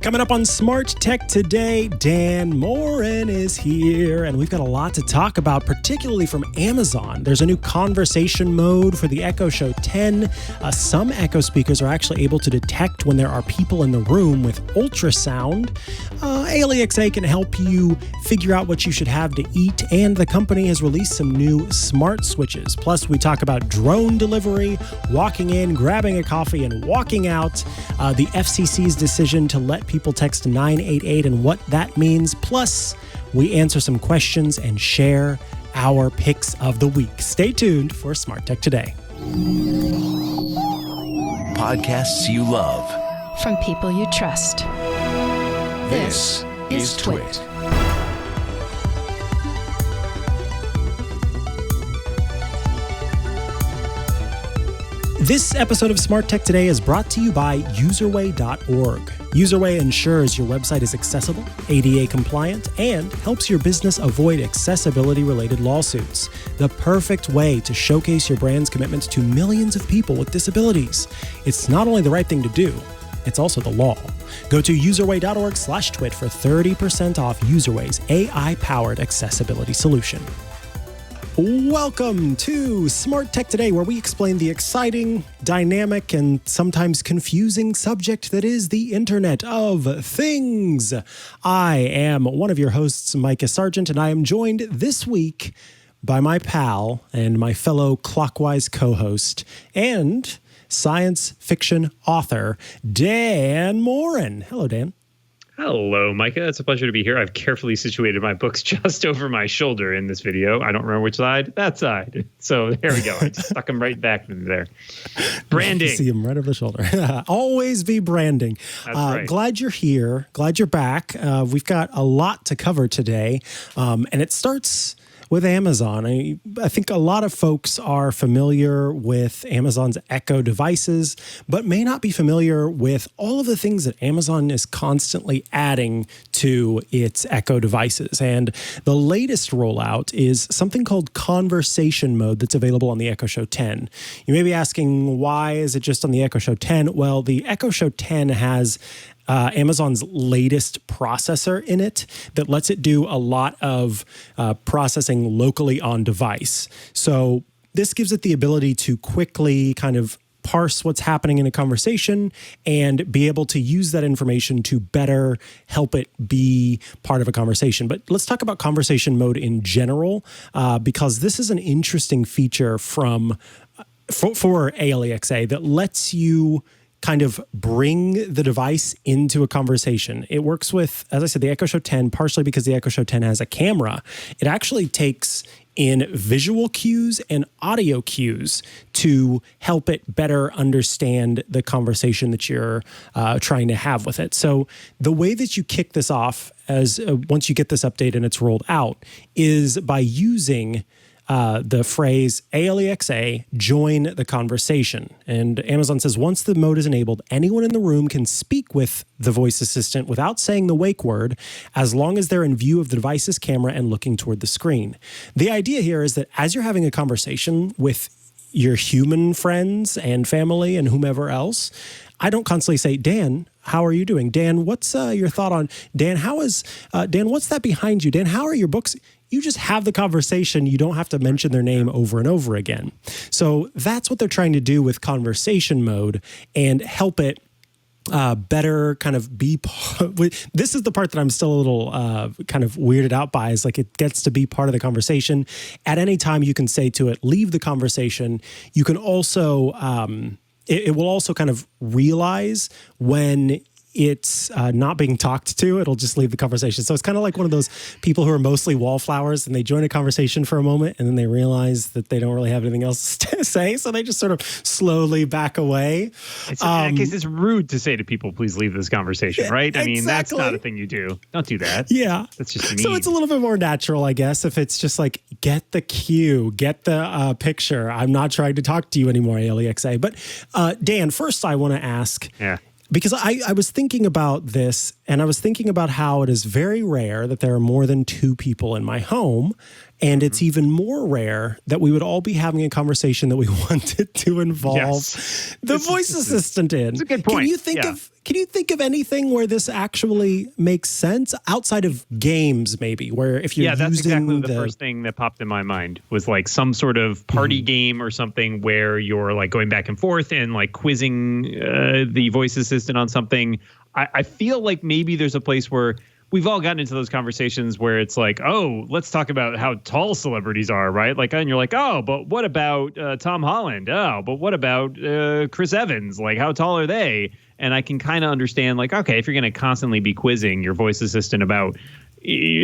Coming up on Smart Tech today, Dan Moren is here, and we've got a lot to talk about, particularly from Amazon. There's a new conversation mode for the Echo Show 10. Some Echo speakers are actually able to detect when there are people in the room with ultrasound. ALEXA can help you figure out what you should have to eat, and the company has released some new smart switches. Plus, we talk about drone delivery, walking in, grabbing a coffee, and walking out, the FCC's decision to let people text 988 and what that means. Plus, we answer some questions and share our picks of the week. Stay tuned for Smart Tech Today. Podcasts you love. From people you trust. This is TWiT. This episode of Smart Tech Today is brought to you by UserWay.org. UserWay ensures your website is accessible, ADA compliant, and helps your business avoid accessibility-related lawsuits. The perfect way to showcase your brand's commitment to millions of people with disabilities. It's not only the right thing to do, it's also the law. Go to userway.org/twit for 30% off UserWay's AI-powered accessibility solution. Welcome to Smart Tech Today, where we explain the exciting, dynamic, and sometimes confusing subject that is the Internet of Things. I am one of your hosts, Mikah Sargent, and I am joined this week by my pal and my fellow Clockwise co-host and science fiction author, Dan Moren. Hello, Dan. Hello, Mikah. It's a pleasure to be here. I've carefully situated my books just over my shoulder in this video. I don't remember which side. That side. So there we go. I just stuck them right back in there. Branding. You see them right over the shoulder. Always be branding. That's right. Glad you're here. Glad you're back. We've got a lot to cover today. And it starts with Amazon. I think a lot of folks are familiar with Amazon's Echo devices, but may not be familiar with all of the things that Amazon is constantly adding to its Echo devices. And the latest rollout is something called Conversation Mode that's available on the Echo Show 10. You may be asking, why is it just on the Echo Show 10? Well, the Echo Show 10 has Amazon's latest processor in it that lets it do a lot of processing locally on device. So this gives it the ability to quickly kind of parse what's happening in a conversation and be able to use that information to better help it be part of a conversation. But let's talk about conversation mode in general, because this is an interesting feature for ALEXA that lets you kind of bring the device into a conversation. It works with, as I said, the Echo Show 10, partially because the Echo Show 10 has a camera. It actually takes in visual cues and audio cues to help it better understand the conversation that you're trying to have with it. So the way that you kick this off as once you get this update and it's rolled out is by using the phrase ALEXA, join the conversation. And Amazon says once the mode is enabled, anyone in the room can speak with the voice assistant without saying the wake word, as long as they're in view of the device's camera and looking toward the screen. The idea here is that as you're having a conversation with your human friends and family and whomever else, I don't constantly say, Dan, how are you doing? Dan, what's your thought on, Dan, Dan, what's that behind you? Dan, how are your books? You just have the conversation. You don't have to mention their name over and over again. So that's what they're trying to do with conversation mode and help it better kind of be. This is the part that I'm still a little kind of weirded out by, is like it gets to be part of the conversation. At any time you can say to it, leave the conversation. You can also, it will also kind of realize when it's not being talked to, it'll just leave the conversation. So it's kind of like one of those people who are mostly wallflowers and they join a conversation for a moment and then they realize that they don't really have anything else to say. So they just sort of slowly back away. In that case, it's rude to say to people, please leave this conversation, right? I mean, that's exactly. not a thing you do. Don't do that. Yeah. That's just mean. So it's a little bit more natural, I guess, if it's just like, get the cue, get the picture. I'm not trying to talk to you anymore, ALEXA. But Dan, first I want to ask, because I was thinking about this, and I was thinking about how it is very rare that there are more than two people in my home. And it's even more rare that we would all be having a conversation that we wanted to involve the voice assistant in. That's a good point. Can you think of anything where this actually makes sense outside of games, maybe, where if you're that's using exactly the first thing that popped in my mind was like some sort of party game or something where you're like going back and forth and like quizzing the voice assistant on something. I feel like maybe there's a place where we've all gotten into those conversations where it's like, oh, let's talk about how tall celebrities are, right? Like, and you're like, oh, but what about Tom Holland? Oh, but what about Chris Evans? Like, how tall are they? And I can kind of understand, like, okay, if you're going to constantly be quizzing your voice assistant about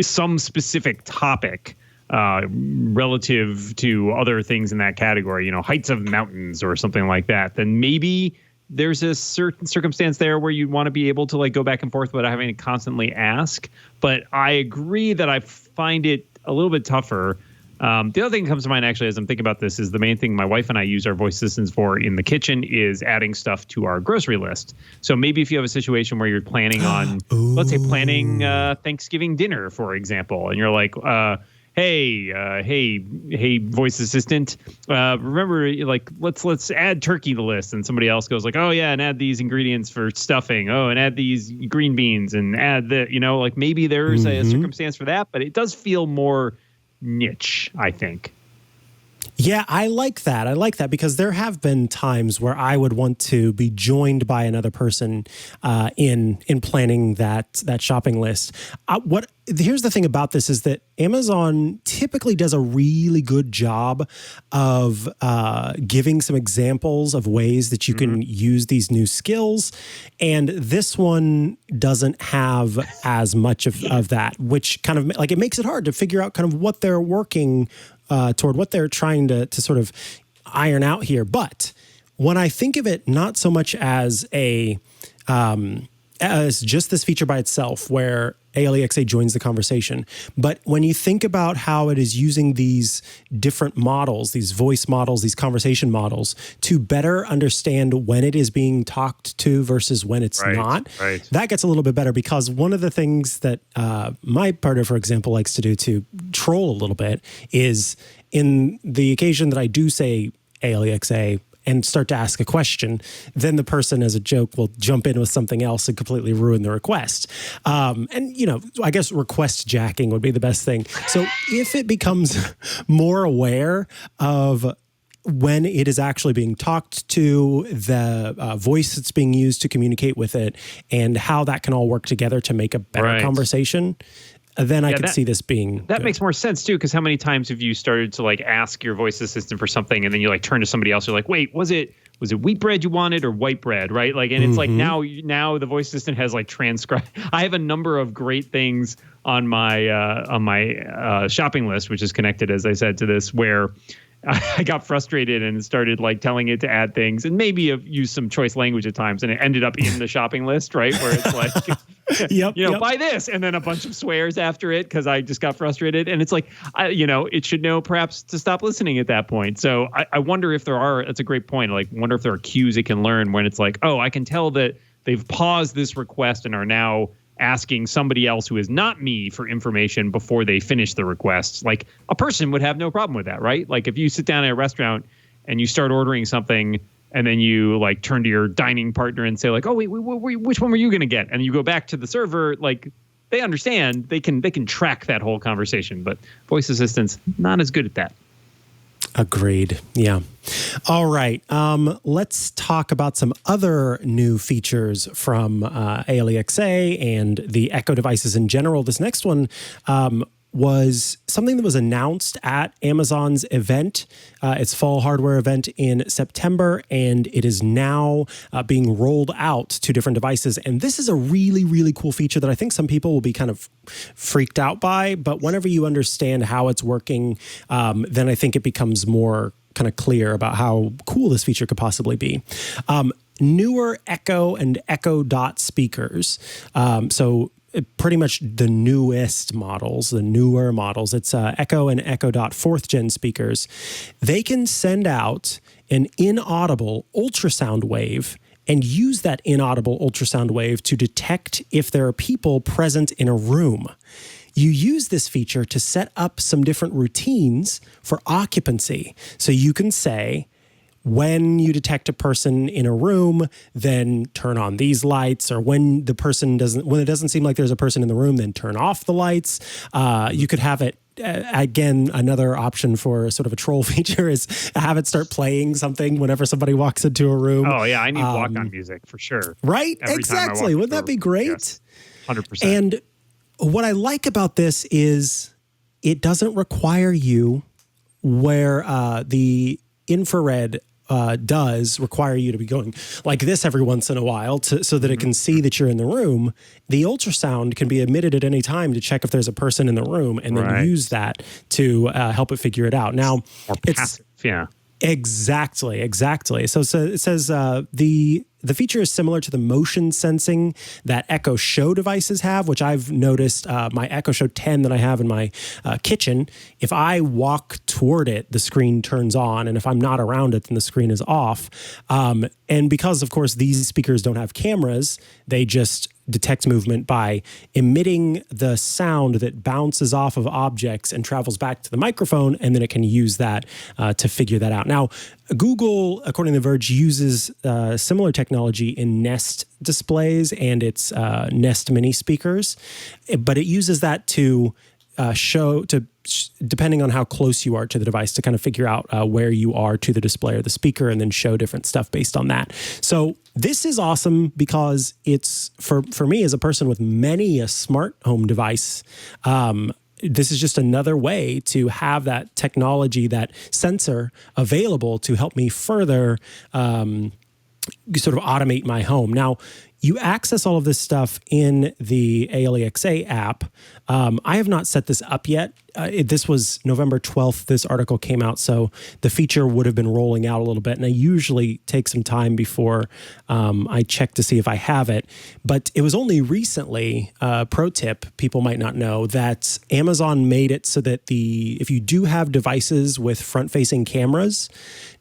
some specific topic relative to other things in that category, heights of mountains or something like that, then maybe there's a certain circumstance there where you want to be able to like go back and forth without having to constantly ask. But I agree that I find it a little bit tougher. The other thing that comes to mind actually as I'm thinking about this is the main thing my wife and I use our voice assistants for in the kitchen is adding stuff to our grocery list. So maybe if you have a situation where you're planning on, let's say planning Thanksgiving dinner, for example, and you're like, hey, voice assistant, remember, like, let's add turkey to the list. And somebody else goes like, oh yeah, and add these ingredients for stuffing. Oh, and add these green beans and add the, like maybe there's a circumstance for that, but it does feel more niche, I think. Yeah, I like that because there have been times where I would want to be joined by another person in planning that shopping list. Here's the thing about this is that Amazon typically does a really good job of giving some examples of ways that you can use these new skills. And this one doesn't have as much of that, which kind of like it makes it hard to figure out kind of what they're working toward, what they're trying to sort of iron out here. But when I think of it, not so much as as just this feature by itself where ALEXA joins the conversation, but when you think about how it is using these different models, these voice models, these conversation models to better understand when it is being talked to versus when it's not, that gets a little bit better because one of the things that my partner, for example, likes to do to troll a little bit is in the occasion that I do say ALEXA and start to ask a question, then the person as a joke will jump in with something else and completely ruin the request. And, I guess request jacking would be the best thing. So if it becomes more aware of when it is actually being talked to, the voice that's being used to communicate with it, and how that can all work together to make a better conversation, then I could see this being that good. Makes more sense too, because how many times have you started to like ask your voice assistant for something and then you like turn to somebody else, you're like, wait, was it wheat bread you wanted or white bread, right? Like, and it's like now the voice assistant has like transcribed. I have a number of great things on my shopping list, which is connected, as I said, to this, where I got frustrated and started like telling it to add things, and maybe have used some choice language at times, and it ended up in the shopping list, right? Where it's like, buy this, and then a bunch of swears after it because I just got frustrated. And it's like, it should know perhaps to stop listening at that point. So I wonder if that's a great point. Like, wonder if there are cues it can learn when it's like, oh, I can tell that they've paused this request and are now asking somebody else who is not me for information before they finish the request. Like, a person would have no problem with that, right? Like, if you sit down at a restaurant and you start ordering something and then you like turn to your dining partner and say like, oh, wait, which one were you going to get? And you go back to the server, like, they understand, they can track that whole conversation, but voice assistants, not as good at that. Agreed. Yeah. All right. Let's talk about some other new features from ALEXA and the Echo devices in general. This next one was something that was announced at Amazon's event, its fall hardware event in September, and it is now being rolled out to different devices. And this is a really, really cool feature that I think some people will be kind of freaked out by, but whenever you understand how it's working, then I think it becomes more kind of clear about how cool this feature could possibly be. Newer Echo and Echo Dot speakers. So pretty much the newest models, the newer models. It's Echo and Echo Dot 4th gen speakers. They can send out an inaudible ultrasound wave and use that inaudible ultrasound wave to detect if there are people present in a room. you use this feature to set up some different routines for occupancy. So you can say, when you detect a person in a room, then turn on these lights, or when it doesn't seem like there's a person in the room, then turn off the lights. You could have it, again, another option for sort of a troll feature is have it start playing something whenever somebody walks into a room. Oh yeah, I need walk-on music for sure. Right? Exactly. Wouldn't that be great? Yes, 100%. And what I like about this is it doesn't require you where the infrared does require you to be going like this every once in a while so that it can see that you're in the room. The ultrasound can be emitted at any time to check if there's a person in the room, and then use that to help it figure it out. Now, it's passive, yeah. Exactly. So it says the feature is similar to the motion sensing that Echo Show devices have, which I've noticed my Echo Show 10 that I have in my kitchen. If I walk toward it, the screen turns on, and if I'm not around it, then the screen is off. And because, of course, these speakers don't have cameras, they just detect movement by emitting the sound that bounces off of objects and travels back to the microphone, and then it can use that to figure that out. Now, Google, according to The Verge, uses similar technology in Nest displays and its Nest Mini speakers, but it uses that to depending on how close you are to the device, to kind of figure out where you are to the display or the speaker, and then show different stuff based on that. So this is awesome because it's, for me as a person with many a smart home device, this is just another way to have that technology, that sensor available to help me further sort of automate my home. Now, you access all of this stuff in the ALEXA app. I have not set this up yet. This was November 12th. This article came out, so the feature would have been rolling out a little bit. And I usually take some time before I check to see if I have it. But it was only recently, pro tip, people might not know, that Amazon made it so that if you do have devices with front-facing cameras,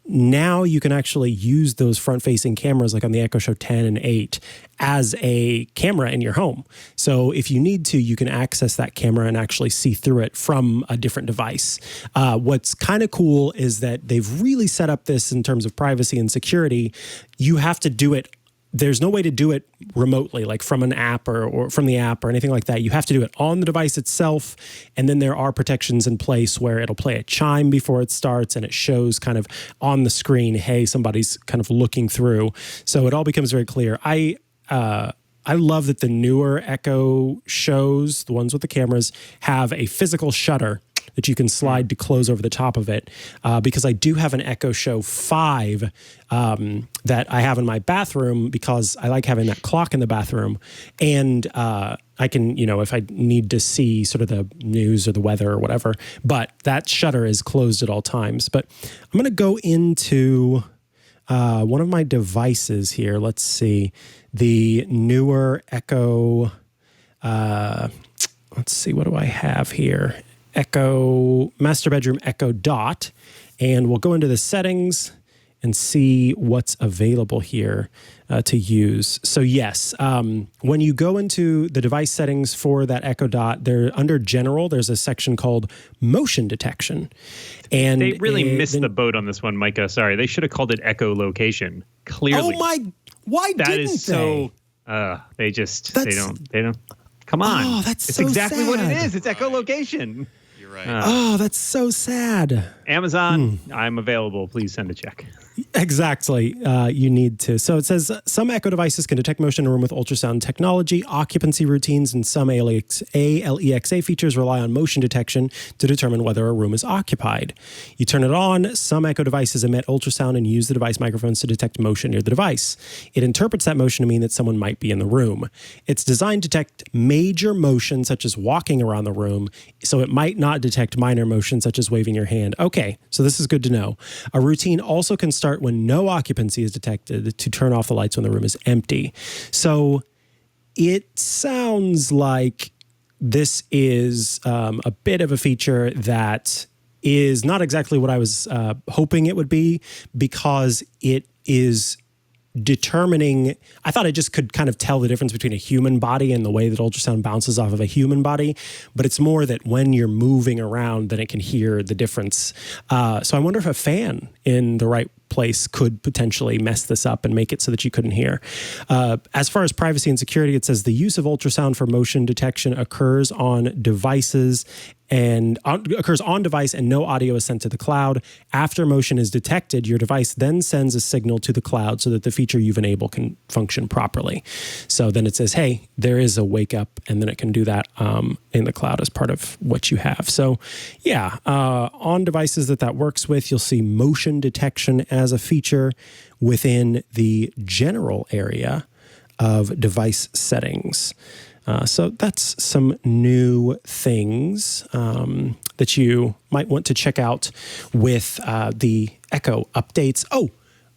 now you can actually use those front-facing cameras, like on the Echo Show 10 and 8, as a camera in your home. So if you need to, you can access that camera and actually see through it from a different device. What's kind of cool is that they've really set up this in terms of privacy and security. You have to do it. There's no way to do it remotely, like from an app or from the app or anything like that. You have to do it on the device itself. And then there are protections in place where it'll play a chime before it starts, and it shows kind of on the screen, hey, somebody's kind of looking through. So it all becomes very clear. I love that the newer Echo Shows, the ones with the cameras, have a physical shutter that you can slide to close over the top of it, because I do have an Echo Show 5 that I have in my bathroom because I like having that clock in the bathroom. And I can, if I need to see sort of the news or the weather or whatever, but that shutter is closed at all times. But I'm going to go into one of my devices here. Let's see. The newer Echo, let's see, what do I have here? Echo, Master Bedroom Echo Dot. And we'll go into the settings and see what's available here to use. So yes, when you go into the device settings for that Echo Dot, under General, there's a section called Motion Detection. And they really missed the boat on this one, Micah. Sorry, they should have called it Echo Location. Clearly. Oh my, why that didn't is they? So, they don't. Come on. Oh, that's it's so exactly sad. What it is. It's echolocation. You're right. Oh, that's so sad. Amazon, I'm available. Please send a check. Exactly. You need to. So it says some Echo devices can detect motion in a room with ultrasound technology. Occupancy routines and some ALEXA features rely on motion detection to determine whether a room is occupied. You turn it on. Some Echo devices emit ultrasound and use the device microphones to detect motion near the device. It interprets that motion to mean that someone might be in the room. It's designed to detect major motion, such as walking around the room, so it might not detect minor motion, such as waving your hand. Okay, so this is good to know. A routine also can start when no occupancy is detected to turn off the lights when the room is empty. So it sounds like this is a bit of a feature that is not exactly what I was hoping it would be, because it is determining, I thought it just could kind of tell the difference between a human body and the way that ultrasound bounces off of a human body. But it's more that when you're moving around, then it can hear the difference. So I wonder if a fan in the right place could potentially mess this up and make it so that you couldn't hear. As far as privacy and security, it says the use of ultrasound for motion detection occurs on devices and occurs on device and no audio is sent to the cloud. After motion is detected, your device then sends a signal to the cloud so that the feature you've enabled can function properly. So then it says, hey, there is a wake up, and then it can do that in the cloud as part of what you have. So yeah, on devices that works with, you'll see motion detection as a feature within the general area of device settings. So that's some new things that you might want to check out with the Echo updates. Oh,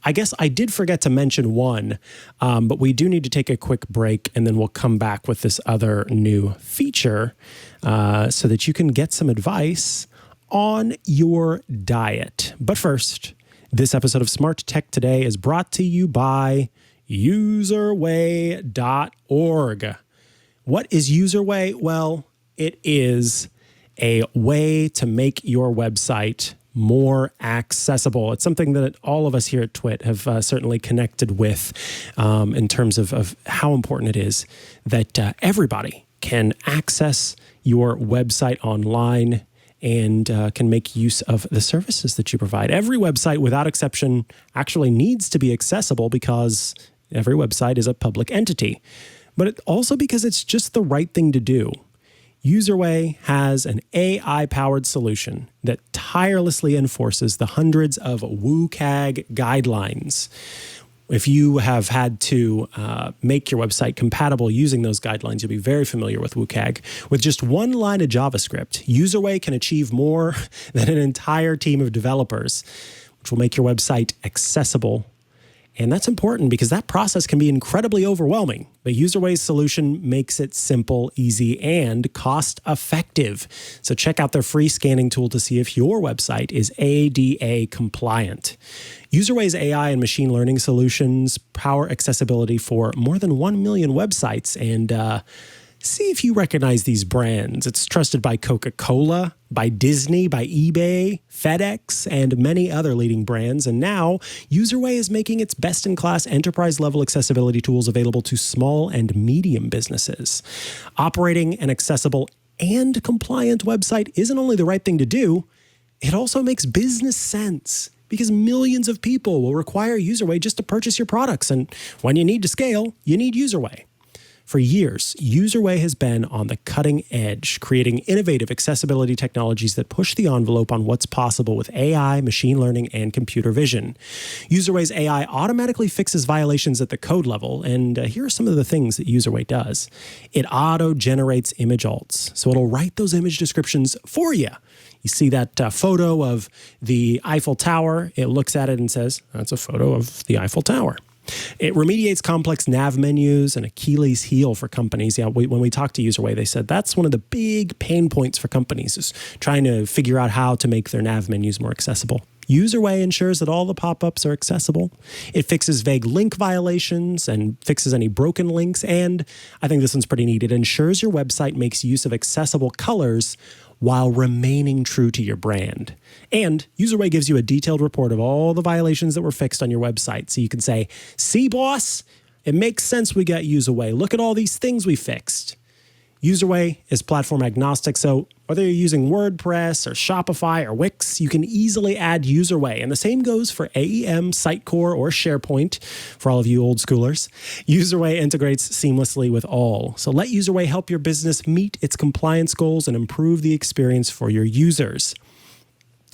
I guess I did forget to mention one, but we do need to take a quick break, and then we'll come back with this other new feature so that you can get some advice on your diet. But first, this episode of Smart Tech Today is brought to you by UserWay.org. What is UserWay? Well, it is a way to make your website more accessible. It's something that all of us here at TWiT have certainly connected with in terms of how important it is that everybody can access your website online and can make use of the services that you provide. Every website, without exception, actually needs to be accessible because every website is a public entity. But also because it's just the right thing to do. UserWay has an AI-powered solution that tirelessly enforces the hundreds of WCAG guidelines. If you have had to make your website compatible using those guidelines, you'll be very familiar with WCAG. With just one line of JavaScript, UserWay can achieve more than an entire team of developers, which will make your website accessible. And that's important because that process can be incredibly overwhelming. But UserWay's solution makes it simple, easy, and cost-effective. So check out their free scanning tool to see if your website is ADA compliant. UserWay's AI and machine learning solutions power accessibility for more than 1 million websites. And see if you recognize these brands. It's trusted by Coca-Cola, by Disney, by eBay, FedEx, and many other leading brands. And now, UserWay is making its best-in-class enterprise-level accessibility tools available to small and medium businesses. Operating an accessible and compliant website isn't only the right thing to do, it also makes business sense because millions of people will require UserWay just to purchase your products. And when you need to scale, you need UserWay. For years, UserWay has been on the cutting edge, creating innovative accessibility technologies that push the envelope on what's possible with AI, machine learning, and computer vision. UserWay's AI automatically fixes violations at the code level, and here are some of the things that UserWay does. It auto-generates image alts, so it'll write those image descriptions for you. You see that photo of the Eiffel Tower, it looks at it and says, that's a photo of the Eiffel Tower. It remediates complex nav menus and Achilles heel for companies. Yeah, when we talked to UserWay, they said that's one of the big pain points for companies is trying to figure out how to make their nav menus more accessible. UserWay ensures that all the pop-ups are accessible. It fixes vague link violations and fixes any broken links. And I think this one's pretty neat. It ensures your website makes use of accessible colors while remaining true to your brand. And UserWay gives you a detailed report of all the violations that were fixed on your website. So you can say, see, boss, it makes sense we got UserWay. Look at all these things we fixed. UserWay is platform agnostic, so whether you're using WordPress or Shopify or Wix, you can easily add UserWay. And the same goes for AEM, Sitecore, or SharePoint for all of you old schoolers. UserWay integrates seamlessly with all. So let UserWay help your business meet its compliance goals and improve the experience for your users.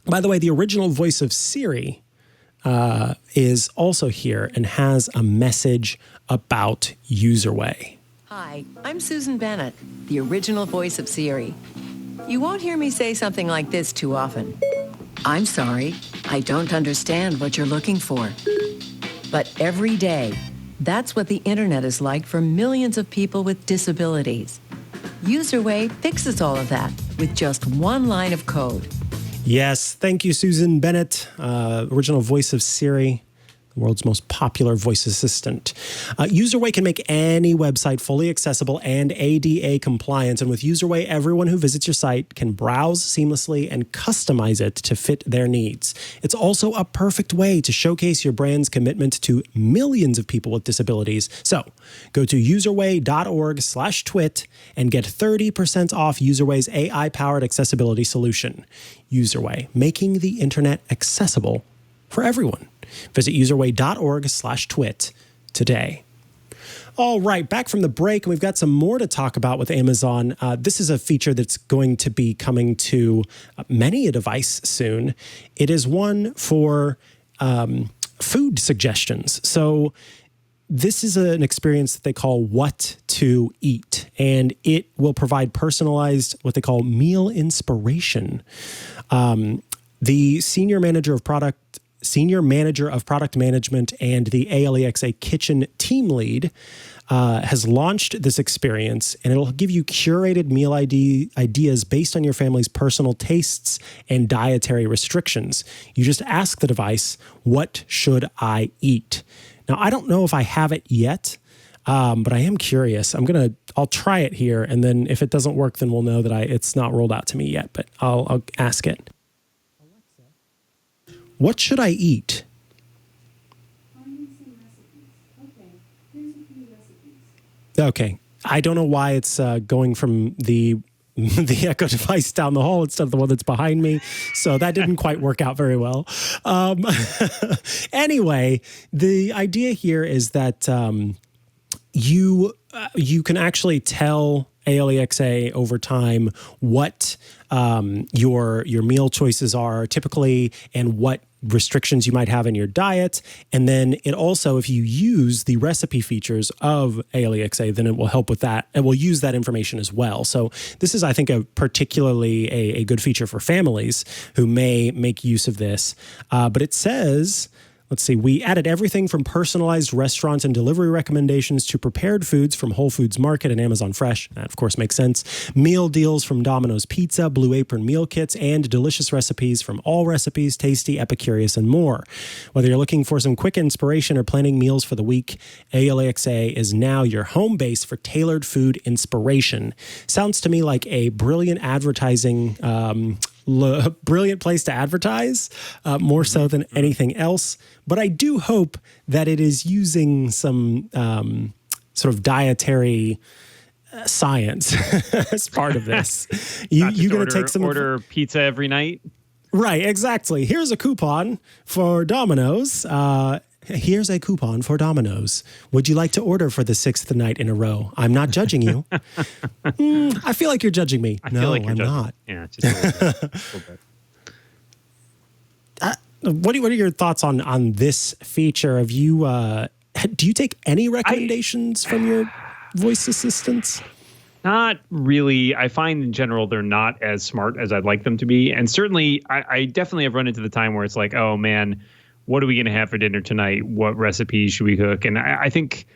By the way, the original voice of Siri is also here and has a message about UserWay. Hi, I'm Susan Bennett, the original voice of Siri. You won't hear me say something like this too often. I'm sorry, I don't understand what you're looking for. But every day, that's what the internet is like for millions of people with disabilities. UserWay fixes all of that with just one line of code. Yes, thank you, Susan Bennett, original voice of Siri. the world's most popular voice assistant. UserWay can make any website fully accessible and ADA compliant. And with UserWay, everyone who visits your site can browse seamlessly and customize it to fit their needs. It's also a perfect way to showcase your brand's commitment to millions of people with disabilities. So go to userway.org/twit and get 30% off UserWay's AI-powered accessibility solution. UserWay, making the internet accessible for everyone. Visit userway.org/twit today. All right, back from the break, and we've got some more to talk about with Amazon. This is a feature that's going to be coming to many a device soon. It is one for food suggestions. So this is an experience that they call What to Eat, and it will provide personalized, what they call meal inspiration. The senior manager of product management and the ALEXA kitchen team lead has launched this experience, and it'll give you curated meal ideas based on your family's personal tastes and dietary restrictions. You just ask the device, what should I eat? Now, I don't know if I have it yet, but I am curious. I'll try it here, and then if it doesn't work, then we'll know that it's not rolled out to me yet, but I'll ask it. What should I eat? Okay. I don't know why it's going from the Echo device down the hall instead of the one that's behind me. So that didn't quite work out very well. Anyway, the idea here is that you can actually tell ALEXA over time what your meal choices are typically and what restrictions you might have in your diet. And then it also, if you use the recipe features of ALEXA, then it will help with that. And we'll use that information as well. So this is, I think, a particularly a good feature for families who may make use of this. But it says, let's see, we added everything from personalized restaurant and delivery recommendations to prepared foods from Whole Foods Market and Amazon Fresh. That, of course, makes sense. Meal deals from Domino's Pizza, Blue Apron meal kits, and delicious recipes from All Recipes, Tasty, Epicurious, and more. Whether you're looking for some quick inspiration or planning meals for the week, ALEXA is now your home base for tailored food inspiration. Sounds to me like a brilliant advertising brilliant place to advertise, more so than anything else. But I do hope that it is using some sort of dietary science as part of this. You're going to take some order pizza every night. Right, exactly. Here's a coupon for Domino's. Here's a coupon for Domino's. Would you like to order for the 6th night in a row? I'm not judging you. I feel like you're judging me. I feel like you're I'm judging. not. Yeah, just a little bit. What are your thoughts on this feature? Have you do you take any recommendations from your voice assistants? Not really. I find in general they're not as smart as I'd like them to be. And certainly I definitely have run into the time where it's like, oh man, what are we going to have for dinner tonight? What recipes should we cook? And I think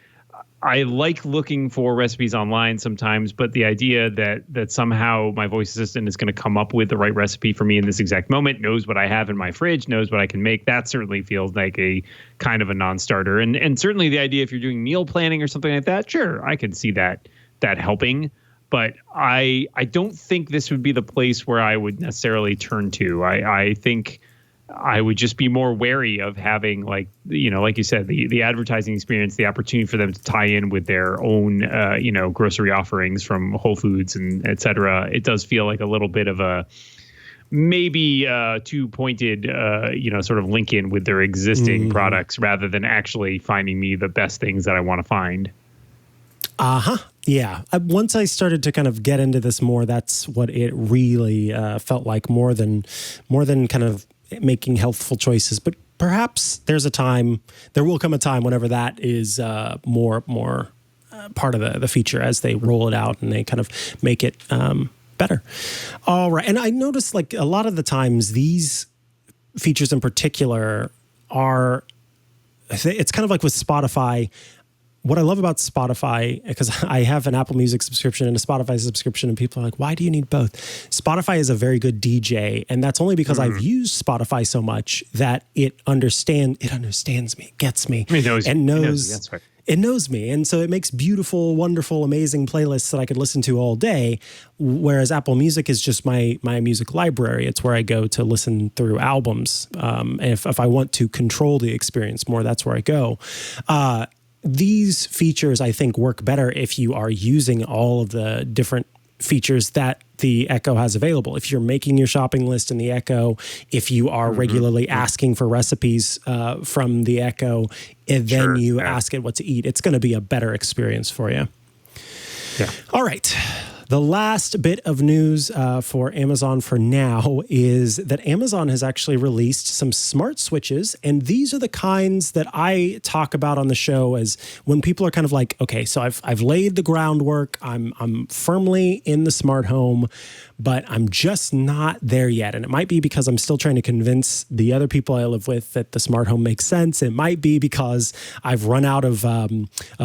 I like looking for recipes online sometimes, but the idea that somehow my voice assistant is going to come up with the right recipe for me in this exact moment, knows what I have in my fridge, knows what I can make, that certainly feels like a kind of a non-starter. And certainly the idea if you're doing meal planning or something like that, sure, I can see that helping. But I don't think this would be the place where I would necessarily turn to. I think I would just be more wary of having, like you said, the advertising experience, the opportunity for them to tie in with their own, grocery offerings from Whole Foods and et cetera. It does feel like a little bit of a maybe too pointed, sort of link in with their existing products rather than actually finding me the best things that I want to find. Yeah. Once I started to kind of get into this more, that's what it really felt like more than kind of making healthful choices. But perhaps there will come a time whenever that is more part of the feature as they roll it out and they kind of make it better. All right. And I noticed like a lot of the times these features in particular it's kind of like with Spotify. what I love about Spotify, because I have an Apple Music subscription and a Spotify subscription, and people are like, why do you need both? Spotify is a very good DJ, and that's only because I've used Spotify so much that it understands me, it gets me, it knows me. And so it makes beautiful, wonderful, amazing playlists that I could listen to all day. Whereas Apple Music is just my music library. It's where I go to listen through albums. And if I want to control the experience more, that's where I go. These features, I think, work better if you are using all of the different features that the Echo has available. If you're making your shopping list in the Echo, if you are regularly asking for recipes from the Echo, and then you ask it what to eat, it's going to be a better experience for you. Yeah. All right. The last bit of news for Amazon for now is that Amazon has actually released some smart switches, and these are the kinds that I talk about on the show as when people are kind of like, okay, so I've laid the groundwork, I'm firmly in the smart home, but I'm just not there yet. And it might be because I'm still trying to convince the other people I live with that the smart home makes sense. It might be because I've run out of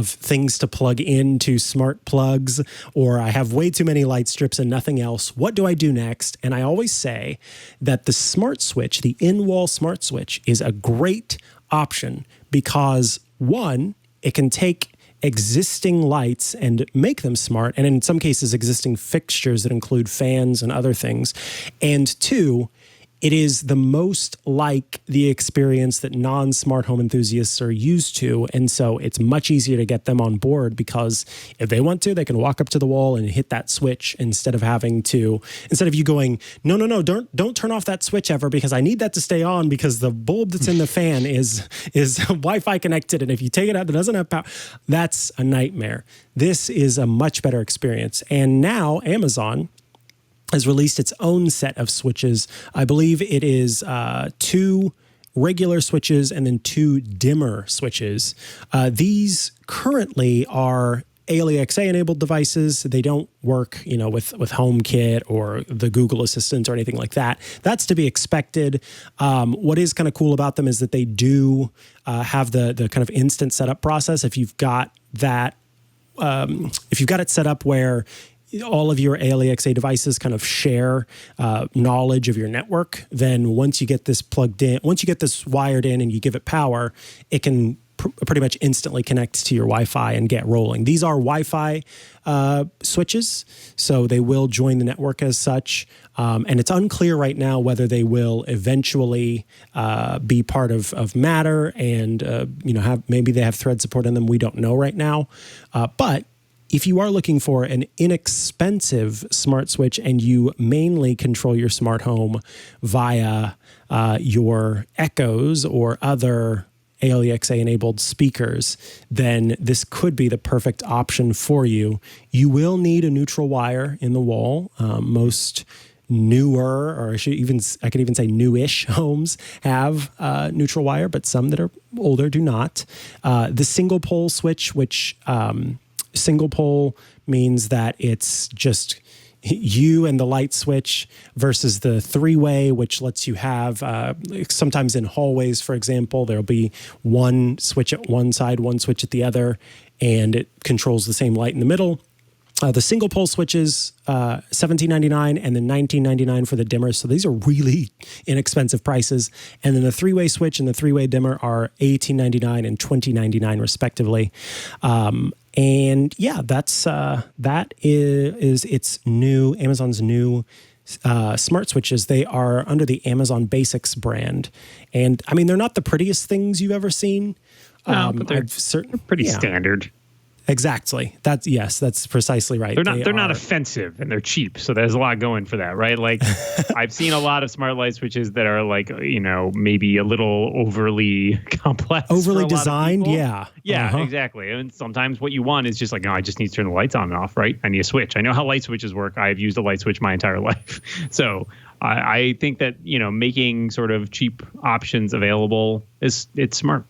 things to plug into smart plugs, or I have way too many light strips and nothing else. What do I do next? And I always say that the smart switch, the in-wall smart switch, is a great option because, one, it can take existing lights and make them smart, and in some cases existing fixtures that include fans and other things. And two, it is the most like the experience that non-smart home enthusiasts are used to. And so it's much easier to get them on board because if they want to, they can walk up to the wall and hit that switch instead of you going, no, don't turn off that switch ever because I need that to stay on because the bulb that's in the fan is Wi-Fi connected. And if you take it out, it doesn't have power. That's a nightmare. This is a much better experience. And now Amazon has released its own set of switches. I believe it is 2 regular switches and then 2 dimmer switches. These currently are ALEXA-enabled devices. They don't work, with HomeKit or the Google Assistant or anything like that. That's to be expected. What is kind of cool about them is that they do have the kind of instant setup process. If you've got that, if you've got it set up where all of your ALEXA devices kind of share knowledge of your network, then once you get this plugged in, once you get this wired in and you give it power, it can pretty much instantly connect to your Wi-Fi and get rolling. These are Wi-Fi switches, so they will join the network as such. And it's unclear right now whether they will eventually be part of Matter and maybe they have thread support in them. We don't know right now, but if you are looking for an inexpensive smart switch and you mainly control your smart home via your Echoes or other ALEXA-enabled speakers, then this could be the perfect option for you. You will need a neutral wire in the wall. Most newer, or I could even say newish homes have neutral wire, but some that are older do not. The single pole switch, which single pole means that it's just you and the light switch versus the 3-way, which lets you have sometimes in hallways, for example, there'll be one switch at one side, one switch at the other, and it controls the same light in the middle. The single pole switches, $17.99 and then $19.99 for the dimmer. So these are really inexpensive prices. And then the 3-way switch and the 3-way dimmer are $18.99 and $20.99 respectively. And yeah, that is its new, Amazon's new smart switches. They are under the Amazon Basics brand. And I mean, they're not the prettiest things you've ever seen. But they're pretty standard. Exactly. That's precisely right. They're not offensive and they're cheap. So there's a lot going for that, right? Like I've seen a lot of smart light switches that are like, maybe a little overly complex. Overly designed. Yeah. Yeah, exactly. And sometimes what you want is just like, no, I just need to turn the lights on and off, right? I need a switch. I know how light switches work. I've used a light switch my entire life. So I think that, making sort of cheap options available it's smart,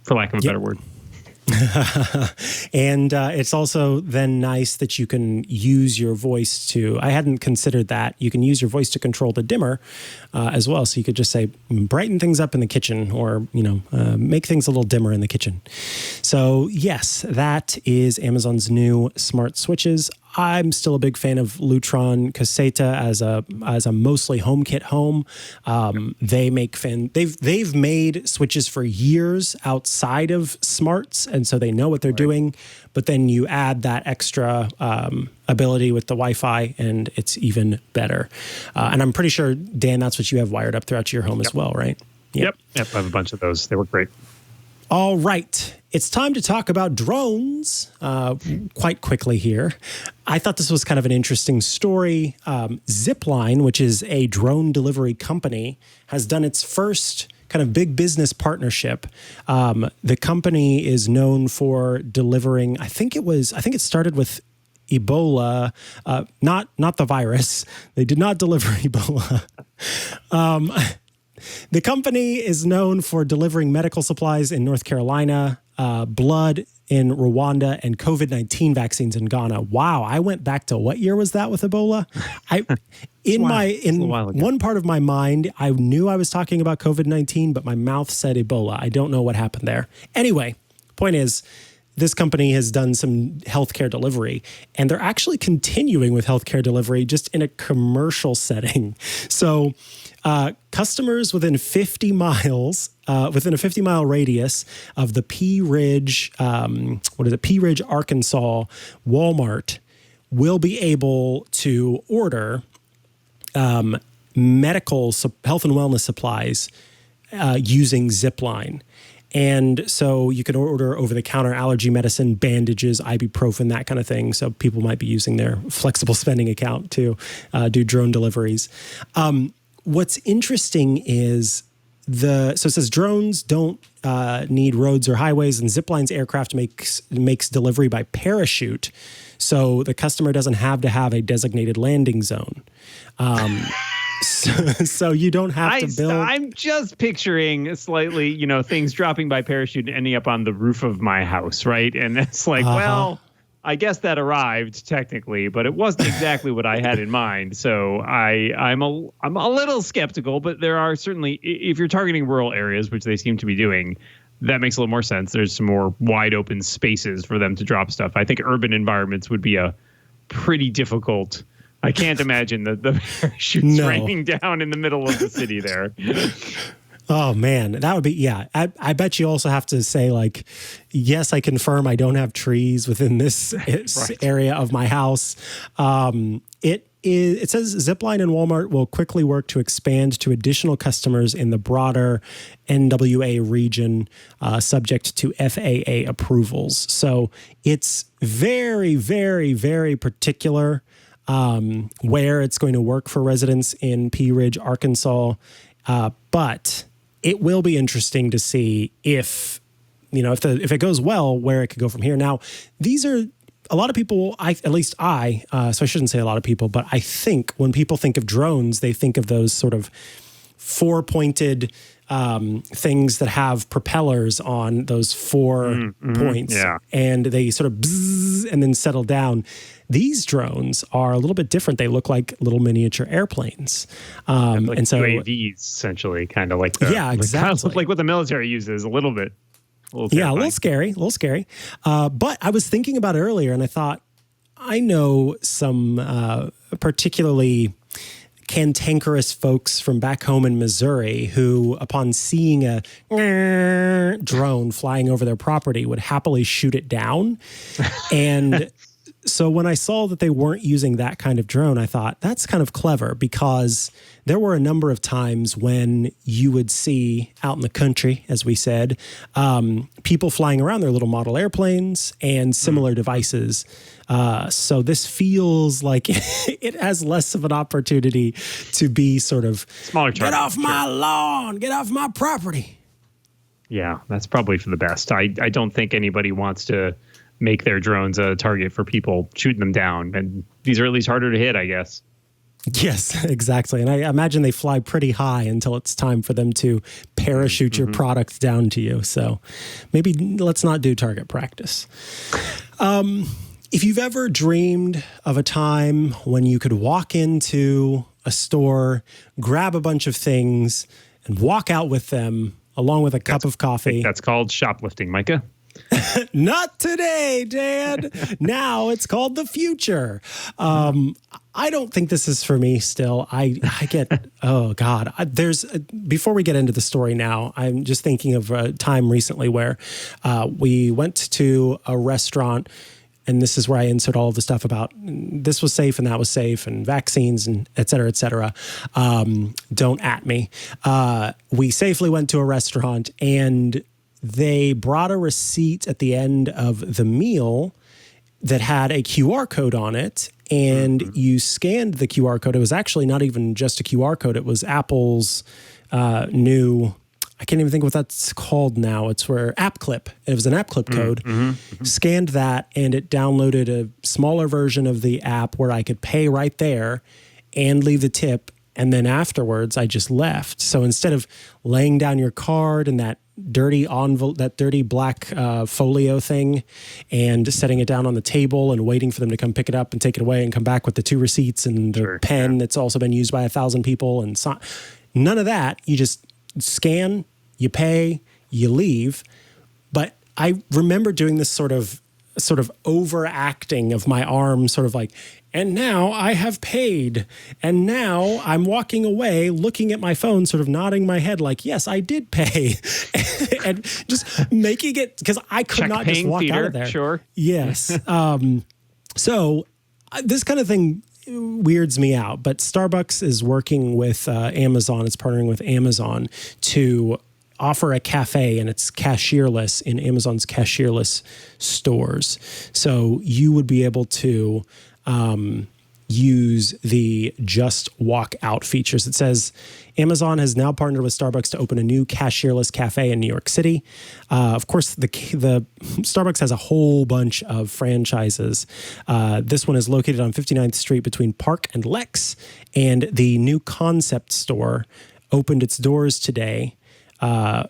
for lack of a better word. And it's also then nice that you can use your voice to, I hadn't considered that. You can use your voice to control the dimmer as well. So you could just say, brighten things up in the kitchen, or, make things a little dimmer in the kitchen. So yes, that is Amazon's new smart switches. I'm still a big fan of Lutron Caseta as a mostly HomeKit home. They've made switches for years outside of smarts, and so they know what they're doing. But then you add that extra ability with the Wi-Fi, and it's even better. And I'm pretty sure, Dan, that's what you have wired up throughout your home as well, right? Yep. I have a bunch of those. They work great. All right. It's time to talk about drones quite quickly here. I thought this was kind of an interesting story. Zipline, which is a drone delivery company, has done its first kind of big business partnership. The company is known for delivering, I think it started with Ebola, not the virus. They did not deliver Ebola. The company is known for delivering medical supplies in North Carolina, blood in Rwanda, and COVID-19 vaccines in Ghana. Wow, I went back to what year was that with Ebola? In one part of my mind, I knew I was talking about COVID-19, but my mouth said Ebola. I don't know what happened there. Anyway, point is, this company has done some healthcare delivery, and they're actually continuing with healthcare delivery just in a commercial setting. So customers within a 50-mile radius of the Pea Ridge, Pea Ridge, Arkansas Walmart will be able to order medical health and wellness supplies using Zipline. And so you can order over-the-counter allergy medicine, bandages, ibuprofen, that kind of thing. So people might be using their flexible spending account to do drone deliveries. What's interesting is so it says drones don't need roads or highways, and Zipline's aircraft makes delivery by parachute. So the customer doesn't have to have a designated landing zone. So you don't have to build. I'm just picturing slightly, things dropping by parachute and ending up on the roof of my house, right? And it's like, well, I guess that arrived technically, but it wasn't exactly what I had in mind. So I'm a little skeptical, but there are certainly, if you're targeting rural areas, which they seem to be doing, that makes a little more sense. There's some more wide open spaces for them to drop stuff. I think urban environments would be a pretty difficult. I can't imagine the parachutes raining down in the middle of the city there. Oh, man, that would be, yeah. I bet you also have to say, like, yes, I confirm I don't have trees within this area of my house. It says Zipline and Walmart will quickly work to expand to additional customers in the broader NWA region, subject to FAA approvals. So it's very, very, very particular where it's going to work for residents in Pea Ridge, Arkansas. But it will be interesting to see if it goes well, where it could go from here. Now, these are a lot of people, so I shouldn't say a lot of people, but I think when people think of drones, they think of those sort of four-pointed things that have propellers on those 4 points, and they sort of bzzz and then settle down. These drones are a little bit different. They look like little miniature airplanes, and so UAVs, essentially, kind of like exactly like what the military uses a little bit. A little scary. But I was thinking about it earlier, and I thought, I know some particularly cantankerous folks from back home in Missouri who, upon seeing a drone flying over their property, would happily shoot it down. And so when I saw that they weren't using that kind of drone, I thought that's kind of clever, because there were a number of times when you would see out in the country, as we said, people flying around their little model airplanes and similar devices. So this feels like it has less of an opportunity to be sort of smaller. Get off my lawn, get off my property. Yeah, that's probably for the best. I don't think anybody wants to make their drones a target for people shooting them down. And these are at least harder to hit, I guess. Yes, exactly. And I imagine they fly pretty high until it's time for them to parachute your product down to you. So maybe let's not do target practice. If you've ever dreamed of a time when you could walk into a store, grab a bunch of things, and walk out with them along with a cup of coffee. That's called shoplifting, Micah. Not today, Dan. Now it's called the future. I don't think this is for me still. I get, oh God. Before we get into the story now, I'm just thinking of a time recently where we went to a restaurant, and this is where I insert all of the stuff about this was safe and that was safe and vaccines and et cetera, et cetera. Don't at me. We safely went to a restaurant, and they brought a receipt at the end of the meal that had a QR code on it, and you scanned the QR code. It was actually not even just a QR code. It was Apple's new, I can't even think what that's called now. It's where app clip. It was an app clip code. Scanned that, and it downloaded a smaller version of the app where I could pay right there and leave the tip. And then afterwards, I just left. So instead of laying down your card and that dirty envelope, that dirty black folio thing, and setting it down on the table and waiting for them to come pick it up and take it away and come back with the 2 receipts and the pen that's also been used by 1,000 people, and none of that. You just scan, you pay, you leave. But I remember doing this sort of overacting of my arm, sort of like, and now I have paid. And now I'm walking away, looking at my phone, sort of nodding my head like, yes, I did pay. And just making it, because I could not just walk out of there. Sure. Yes. So this kind of thing weirds me out. But Starbucks is working with Amazon. It's partnering with Amazon to offer a cafe, and it's cashierless in Amazon's cashierless stores. So you would be able to use the just walk out features. It says Amazon has now partnered with Starbucks to open a new cashierless cafe in New York City. Of course, the Starbucks has a whole bunch of franchises. This one is located on 59th Street between Park and Lex, and the new concept store opened its doors today,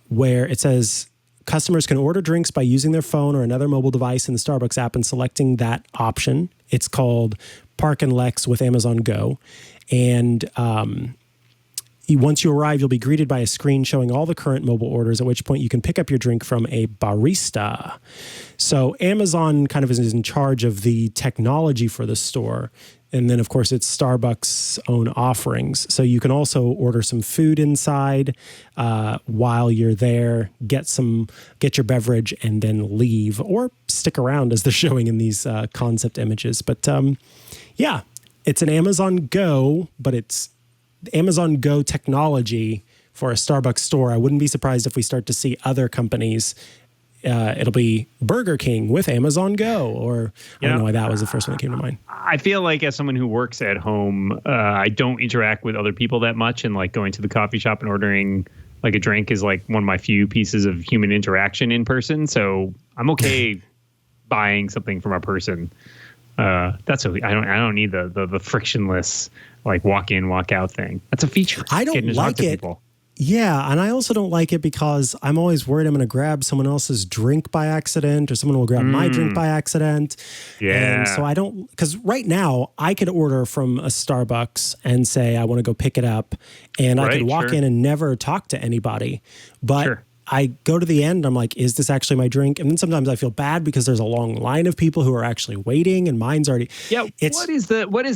where it says customers can order drinks by using their phone or another mobile device in the Starbucks app and selecting that option. It's called Park and Lex with Amazon Go. And once you arrive, you'll be greeted by a screen showing all the current mobile orders, at which point you can pick up your drink from a barista. So Amazon kind of is in charge of the technology for the store. And then, of course, it's Starbucks' own offerings. So you can also order some food inside while you're there, get your beverage, and then leave, or stick around as they're showing in these concept images. But yeah, it's an Amazon Go, but it's Amazon Go technology for a Starbucks store. I wouldn't be surprised if we start to see other companies. It'll be Burger King with Amazon Go, or I don't know why that was the first one that came to mind. I feel like as someone who works at home, I don't interact with other people that much, and like going to the coffee shop and ordering like a drink is like one of my few pieces of human interaction in person. So I'm okay buying something from a person. That's okay. I don't need the frictionless like walk in, walk out thing. That's a feature. I don't like it. People. Yeah, and I also don't like it because I'm always worried I'm going to grab someone else's drink by accident, or someone will grab my drink by accident. Yeah. And so I don't, because right now I could order from a Starbucks and say I want to go pick it up, and I could walk in and never talk to anybody. But I go to the end, I'm like, is this actually my drink? And then sometimes I feel bad because there's a long line of people who are actually waiting, and mine's already. Yeah. What is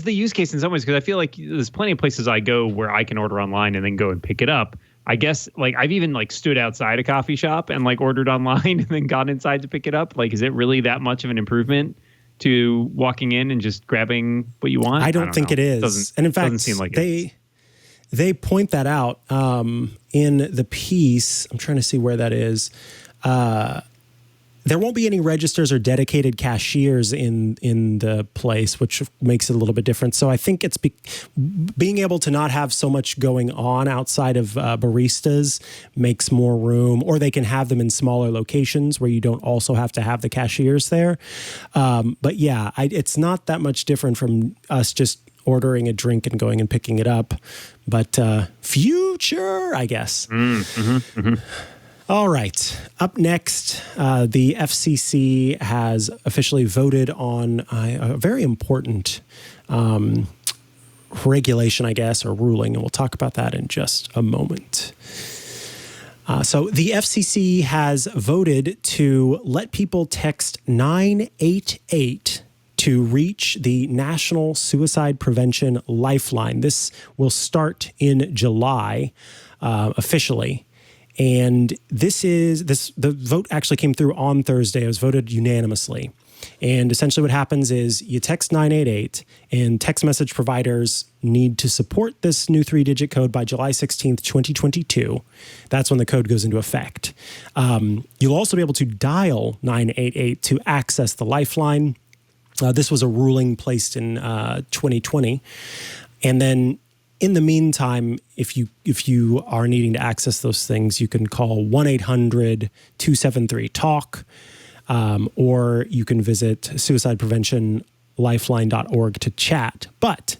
the use case in some ways? Because I feel like there's plenty of places I go where I can order online and then go and pick it up. I guess like I've even like stood outside a coffee shop and like ordered online and then gone inside to pick it up. Like, is it really that much of an improvement to walking in and just grabbing what you want? I don't think it is. And in fact, doesn't seem like they point that out in the piece. I'm trying to see where that is. There won't be any registers or dedicated cashiers in the place, which makes it a little bit different. So I think it's being able to not have so much going on outside of baristas makes more room, or they can have them in smaller locations where you don't also have to have the cashiers there. But yeah, it's not that much different from us just ordering a drink and going and picking it up. But future, I guess. All right. Up next, the FCC has officially voted on a very important regulation, I guess, or ruling, and we'll talk about that in just a moment. So the FCC has voted to let people text 988 to reach the National Suicide Prevention Lifeline. This will start in July officially. And the vote actually came through on Thursday. It was voted unanimously. And essentially what happens is you text 988 and text message providers need to support this new 3-digit code by July 16th, 2022. That's when the code goes into effect. You'll also be able to dial 988 to access the lifeline. This was a ruling placed in 2020. And then in the meantime, if you are needing to access those things, you can call 1-800-273-TALK. Or you can visit suicidepreventionlifeline.org to chat. But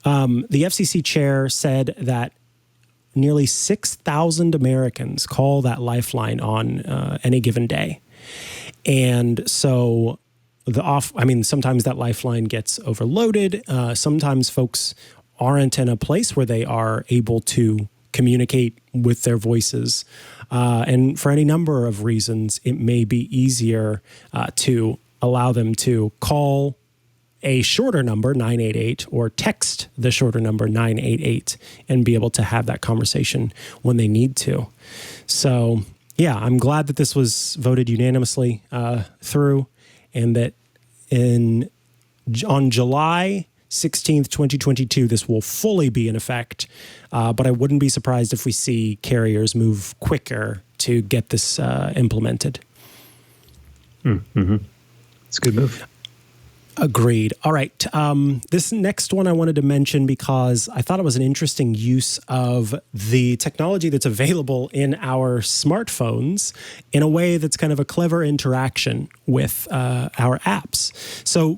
the FCC chair said that nearly 6,000 Americans call that lifeline on any given day. And so sometimes that lifeline gets overloaded. Sometimes folks aren't in a place where they are able to communicate with their voices. And for any number of reasons, it may be easier to allow them to call a shorter number, 988, or text the shorter number, 988, and be able to have that conversation when they need to. So, yeah, I'm glad that this was voted unanimously through, and that on July 16th, 2022, this will fully be in effect. But I wouldn't be surprised if we see carriers move quicker to get this implemented. It's a good move. Agreed. All right. This next one I wanted to mention because I thought it was an interesting use of the technology that's available in our smartphones in a way that's kind of a clever interaction with our apps. So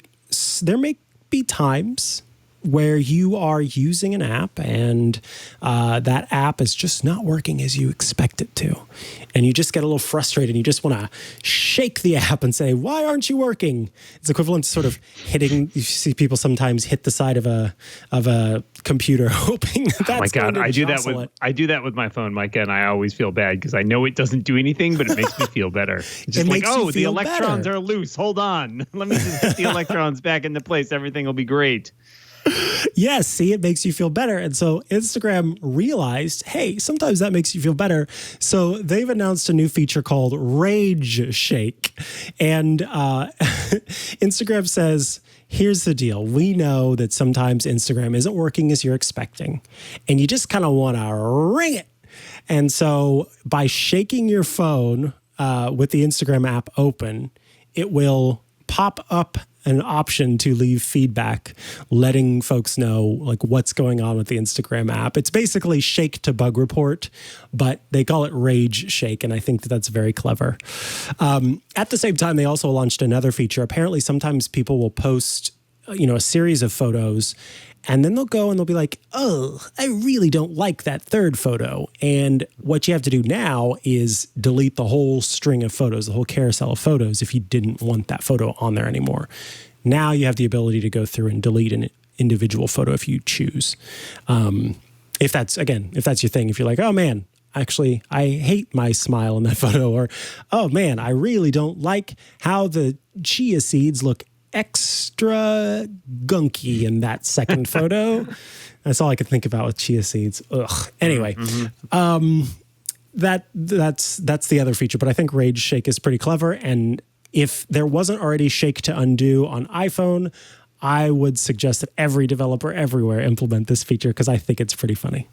there may be times where you are using an app and that app is just not working as you expect it to. And you just get a little frustrated and you just want to shake the app and say, why aren't you working? It's equivalent to sort of hitting, you see people sometimes hit the side of a computer hoping that's oh my God, I do that with my phone, Micah, and I always feel bad because I know it doesn't do anything, but it makes me feel better. It's just like, oh, the electrons are loose. Hold on. Let me just get the electrons back into place. Everything will be great. Yes, see, it makes you feel better. And so Instagram realized, hey, sometimes that makes you feel better. So they've announced a new feature called Rage Shake. And Instagram says, here's the deal. We know that sometimes Instagram isn't working as you're expecting, and you just kind of want to ring it. And so by shaking your phone with the Instagram app open, it will pop up an option to leave feedback, letting folks know like what's going on with the Instagram app. It's basically shake to bug report, but they call it Rage Shake, and I think that that's very clever. At the same time, they also launched another feature. Apparently, sometimes people will post, a series of photos, and then they'll go and they'll be like, oh, I really don't like that third photo. And what you have to do now is delete the whole string of photos, the whole carousel of photos, if you didn't want that photo on there anymore. Now you have the ability to go through and delete an individual photo if you choose. If that's your thing, if you're like, oh man, actually, I hate my smile in that photo, or, oh man, I really don't like how the chia seeds look extra gunky in that second photo. That's all I could think about with chia seeds. Ugh. Anyway, that's the other feature, but I think Rage Shake is pretty clever. And if there wasn't already Shake to Undo on iPhone, I would suggest that every developer everywhere implement this feature because I think it's pretty funny.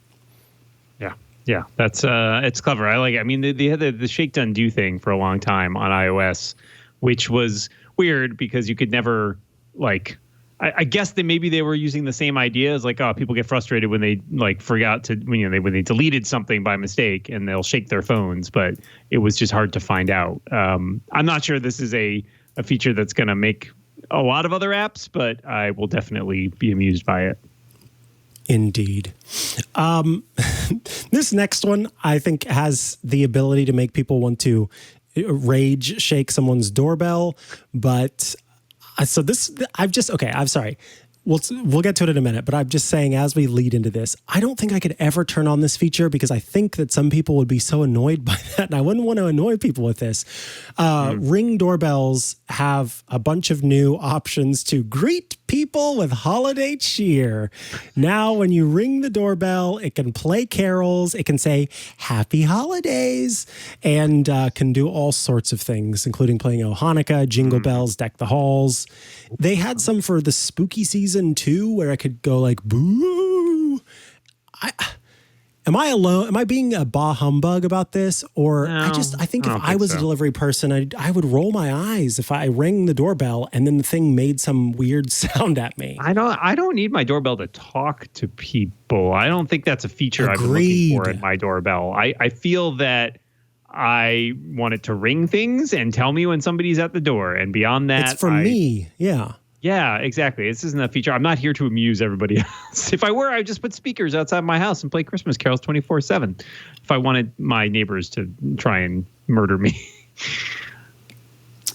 Yeah, that's it's clever. I like it. I mean, they had the Shake to Undo thing for a long time on iOS, which was weird because you could never I guess that maybe they were using the same idea as people get frustrated when they forgot to when they deleted something by mistake and they'll shake their phones, but it was just hard to find out. I'm not sure this is a feature that's going to make a lot of other apps, but I will definitely be amused by it. Indeed. This next one, I think, has the ability to make people want to rage shake someone's doorbell. But I'm sorry. We'll get to it in a minute, but I'm just saying, as we lead into this, I don't think I could ever turn on this feature because I think that some people would be so annoyed by that, and I wouldn't want to annoy people with this. Ring doorbells have a bunch of new options to greet people with holiday cheer. Now, when you ring the doorbell, it can play carols, it can say Happy Holidays, and can do all sorts of things, including playing O Hanukkah, Jingle Bells, Deck the Halls. They had some for the spooky season too, where I could go like, boo. Am I alone? Am I being a bah humbug about this? Or No, I think if don't I was so. a delivery person, I would roll my eyes if I rang the doorbell and then the thing made some weird sound at me. I don't need my doorbell to talk to people. I don't think that's a feature I've been looking for in my doorbell. I feel that I want it to ring things and tell me when somebody's at the door. And beyond that, It's for me. Yeah. Yeah, exactly. This isn't a feature. I'm not here to amuse everybody else. If I were, I would just put speakers outside my house and play Christmas carols 24/7. If I wanted my neighbors to try and murder me.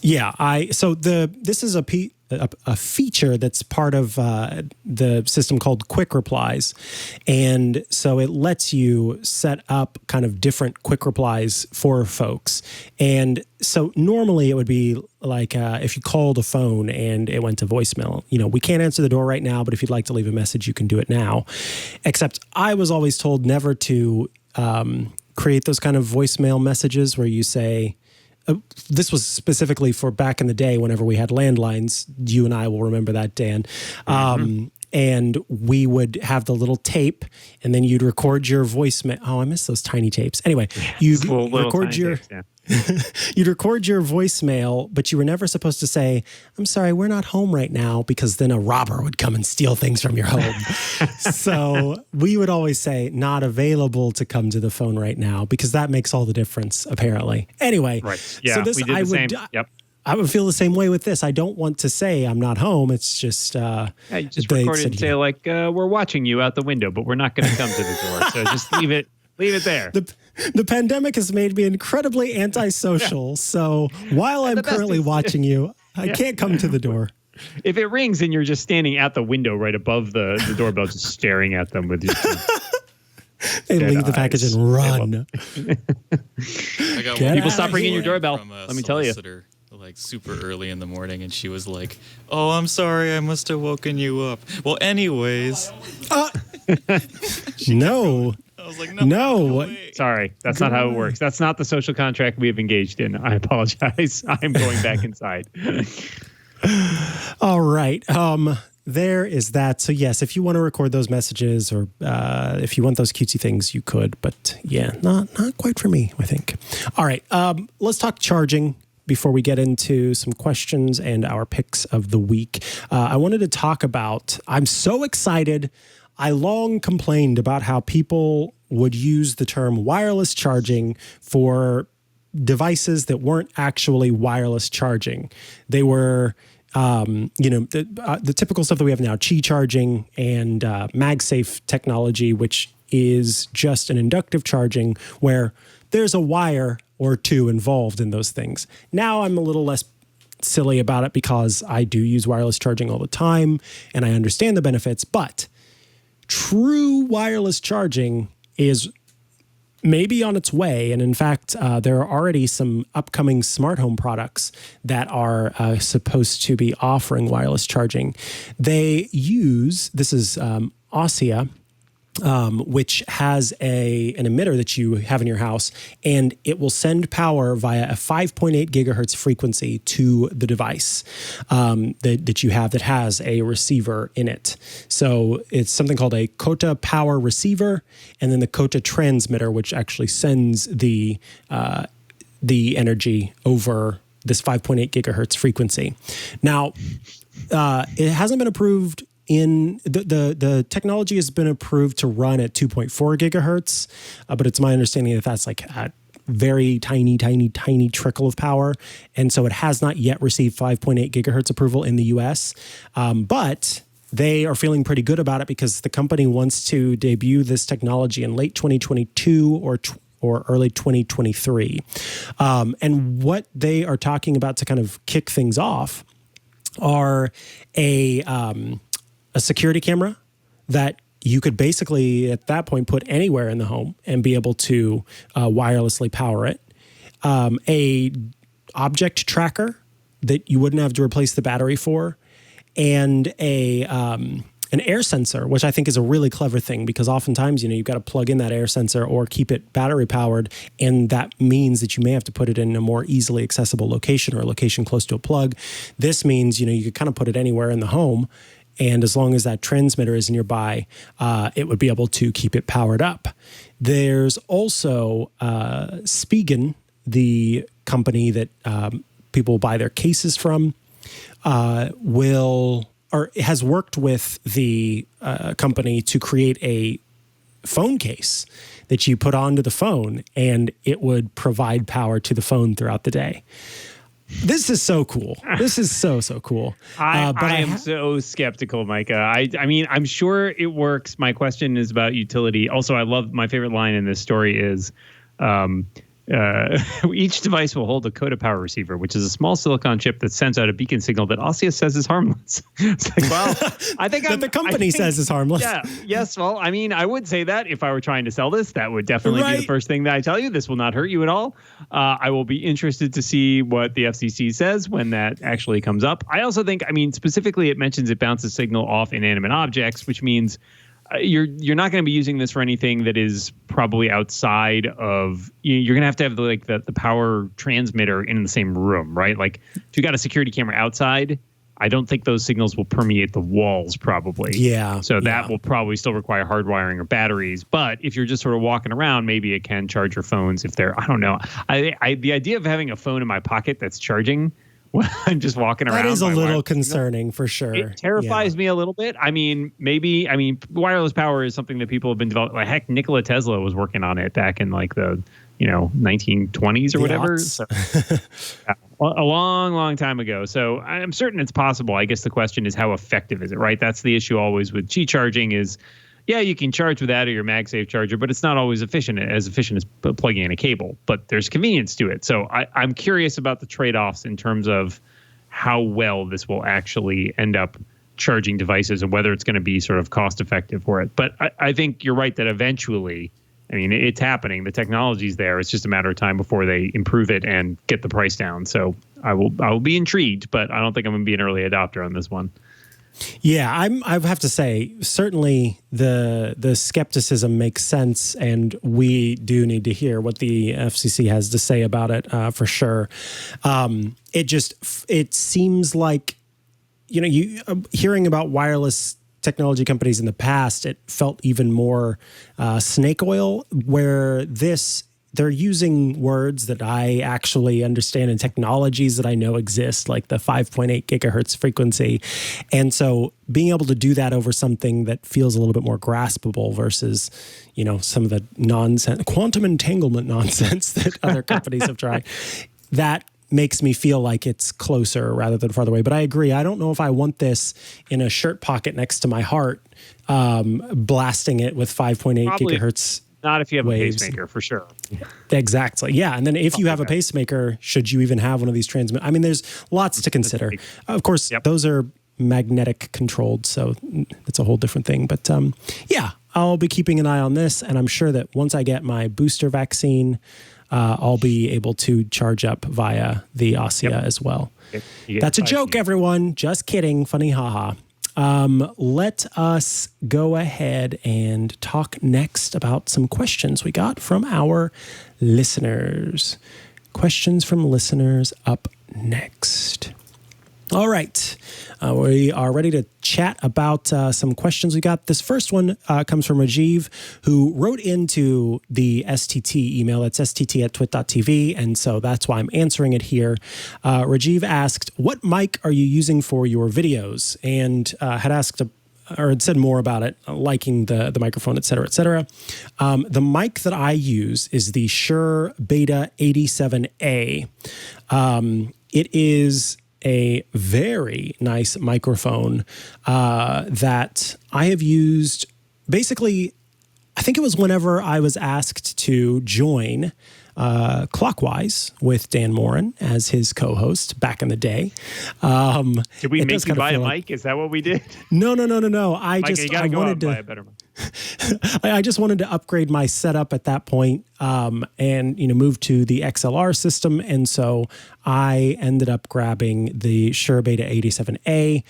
Yeah, this is a feature that's part of the system called Quick Replies, and so it lets you set up kind of different quick replies for folks. And so normally it would be like if you called a phone and it went to voicemail, we can't answer the door right now, but if you'd like to leave a message, you can do it now. Except I was always told never to create those kind of voicemail messages where you say. This was specifically for back in the day whenever we had landlines. You and I will remember that, Dan. And we would have the little tape, and then you'd record your voicemail. Oh, I miss those tiny tapes. Anyway, you'd record your you'd record your voicemail, but you were never supposed to say, "I'm sorry, we're not home right now," because then a robber would come and steal things from your home. So we would always say, "Not available to come to the phone right now," because that makes all the difference, apparently. Anyway, Right. Yeah, so this we did the same. Yep. I would feel the same way with this. I don't want to say I'm not home. It's just You just record it and say like, we're watching you out the window, but we're not going to come to the door. So just leave it there. The pandemic has made me incredibly antisocial. So while I'm currently watching you, I can't come to the door. If it rings and you're just standing at the window right above the doorbell, just staring at them with your They leave the package and run. I got People stop ringing your doorbell. Let me tell you. Like super early in the morning, and she was like, "Oh, I'm sorry, I must have woken you up." Well, anyways. No. I was like, no. Sorry, that's not how it works. That's not the social contract we have engaged in. I apologize. I'm going back inside. All right. There is that. So yes, if you want to record those messages or if you want those cutesy things, you could. But yeah, not quite for me, I think. All right. Let's talk charging before we get into some questions and our picks of the week. I wanted to talk about, I'm so excited. I long complained about how people would use the term wireless charging for devices that weren't actually wireless charging. They were, the typical stuff that we have now, Qi charging and MagSafe technology, which is just an inductive charging where there's a wire or two involved in those things. Now I'm a little less silly about it because I do use wireless charging all the time and I understand the benefits, but true wireless charging is maybe on its way. And in fact, there are already some upcoming smart home products that are supposed to be offering wireless charging. They use, this is Ossia, which has an emitter that you have in your house, and it will send power via a 5.8 gigahertz frequency to the device that you have that has a receiver in it. So it's something called a Kota power receiver, and then the Kota transmitter, which actually sends the energy over this 5.8 gigahertz frequency. Now, it hasn't been approved. The technology has been approved to run at 2.4 gigahertz, but it's my understanding that that's like at very tiny, tiny, tiny trickle of power. And so it has not yet received 5.8 gigahertz approval in the US. But they are feeling pretty good about it because the company wants to debut this technology in late 2022 or early 2023. And what they are talking about to kind of kick things off are a security camera that you could basically, at that point, put anywhere in the home and be able to wirelessly power it. A object tracker that you wouldn't have to replace the battery for, and an air sensor, which I think is a really clever thing because oftentimes, you've got to plug in that air sensor or keep it battery powered. And that means that you may have to put it in a more easily accessible location or a location close to a plug. This means, you could kind of put it anywhere in the home. And as long as that transmitter is nearby, it would be able to keep it powered up. There's also Spigen, the company that people buy their cases from, has worked with the company to create a phone case that you put onto the phone, and it would provide power to the phone throughout the day. This is so cool. This is so cool. I am so skeptical, Mikah. I mean, I'm sure it works. My question is about utility. Also, my favorite line in this story is, each device will hold a Coda power receiver, which is a small silicon chip that sends out a beacon signal that Osia says is harmless. It's like, well, I think the company says is harmless. Yeah. Yes. Well, I mean, I would say that if I were trying to sell this, that would definitely be the first thing that I tell you. This will not hurt you at all. I will be interested to see what the FCC says when that actually comes up. I also think, specifically, it mentions it bounces signal off inanimate objects, which means you're not going to be using this for anything that is probably outside of. You're going to have the power transmitter in the same room, right? Like, if you got a security camera outside, I don't think those signals will permeate the walls probably. Yeah. So that will probably still require hardwiring or batteries. But if you're just sort of walking around, maybe it can charge your phones if they're. I don't know. The idea of having a phone in my pocket that's charging when I'm just walking around. That is a little concerning for sure. It terrifies me a little bit. Wireless power is something that people have been developing. Like, heck, Nikola Tesla was working on it back in like the 1920s or whatever. So, a long time ago. So I'm certain it's possible. I guess the question is, how effective is it, right? That's the issue always with Qi charging is, yeah, you can charge with that or your MagSafe charger, but it's not always efficient as plugging in a cable. But there's convenience to it. So I'm curious about the trade-offs in terms of how well this will actually end up charging devices and whether it's going to be sort of cost-effective for it. But I think you're right that eventually, it's happening. The technology's there. It's just a matter of time before they improve it and get the price down. So I will be intrigued, but I don't think I'm going to be an early adopter on this one. Yeah, I have to say, certainly the skepticism makes sense, and we do need to hear what the FCC has to say about it for sure. It seems like, hearing about wireless technology companies in the past, it felt even more snake oil, where they're using words that I actually understand and technologies that I know exist, like the 5.8 gigahertz frequency. And so being able to do that over something that feels a little bit more graspable versus, some of the nonsense, quantum entanglement nonsense that other companies have tried, that makes me feel like it's closer rather than farther away. But I agree. I don't know if I want this in a shirt pocket next to my heart, blasting it with 5.8 gigahertz. Not if you have waves. A pacemaker, for sure. Exactly. Yeah. And then if you have a pacemaker, should you even have one of these transmitters? There's lots to consider. Of course, those are magnetic controlled, so it's a whole different thing. But yeah, I'll be keeping an eye on this. And I'm sure that once I get my booster vaccine, I'll be able to charge up via the Osia as well. That's a joke, everyone. Just kidding. Funny, haha. Let us go ahead and talk next about some questions we got from our listeners. Questions from listeners up next. All right. We are ready to chat about some questions we got. This first one comes from Rajiv, who wrote into the STT email. That's stt@twit.tv. And so that's why I'm answering it here. Rajiv asked, what mic are you using for your videos? And had asked or had said more about it, liking the microphone, et cetera, et cetera. The mic that I use is the Shure Beta 87A. It is a very nice microphone that I have used basically, I think it was whenever I was asked to join Clockwise with Dan Moren as his co-host back in the day. Did we make you buy a mic? Is that what we did? No. I just wanted to upgrade my setup at that point, and move to the XLR system, and so I ended up grabbing the Shure Beta 87A.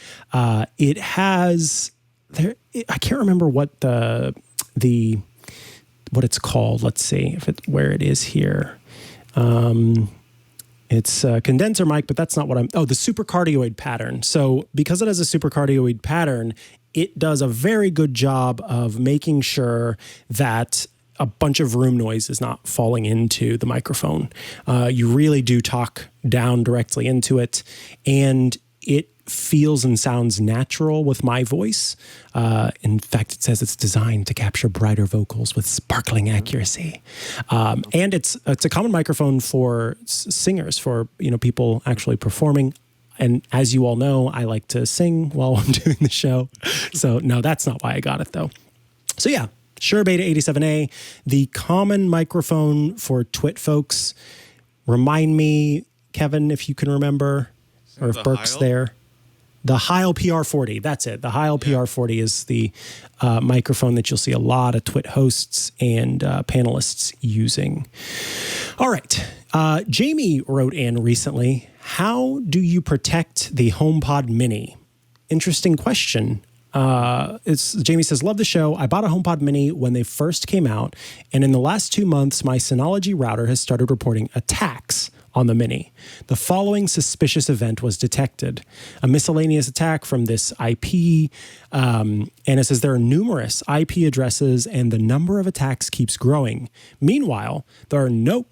It has I can't remember what what it's called. Let's see where it is here. It's a condenser mic, but that's not what the supercardioid pattern. So because it has a supercardioid pattern, it does a very good job of making sure that a bunch of room noise is not falling into the microphone. You really do talk down directly into it, and it feels and sounds natural with my voice. In fact, it says it's designed to capture brighter vocals with sparkling accuracy. And it's a common microphone for singers, for people actually performing. And as you all know, I like to sing while I'm doing the show. So no, that's not why I got it though. So yeah, Shure Beta 87A, the common microphone for TWiT folks. Remind me, Kevin, if you can remember, or if Burke's there. The Heil PR40, that's it. The Heil PR40 is the microphone that you'll see a lot of TWiT hosts and panelists using. All right. Jamie wrote in recently, how do you protect the HomePod Mini? Interesting question. Jamie says, love the show. I bought a HomePod Mini when they first came out, and in the last 2 months, my Synology router has started reporting attacks on the Mini. The following suspicious event was detected. A miscellaneous attack from this IP, and it says there are numerous IP addresses and the number of attacks keeps growing. Meanwhile, there are no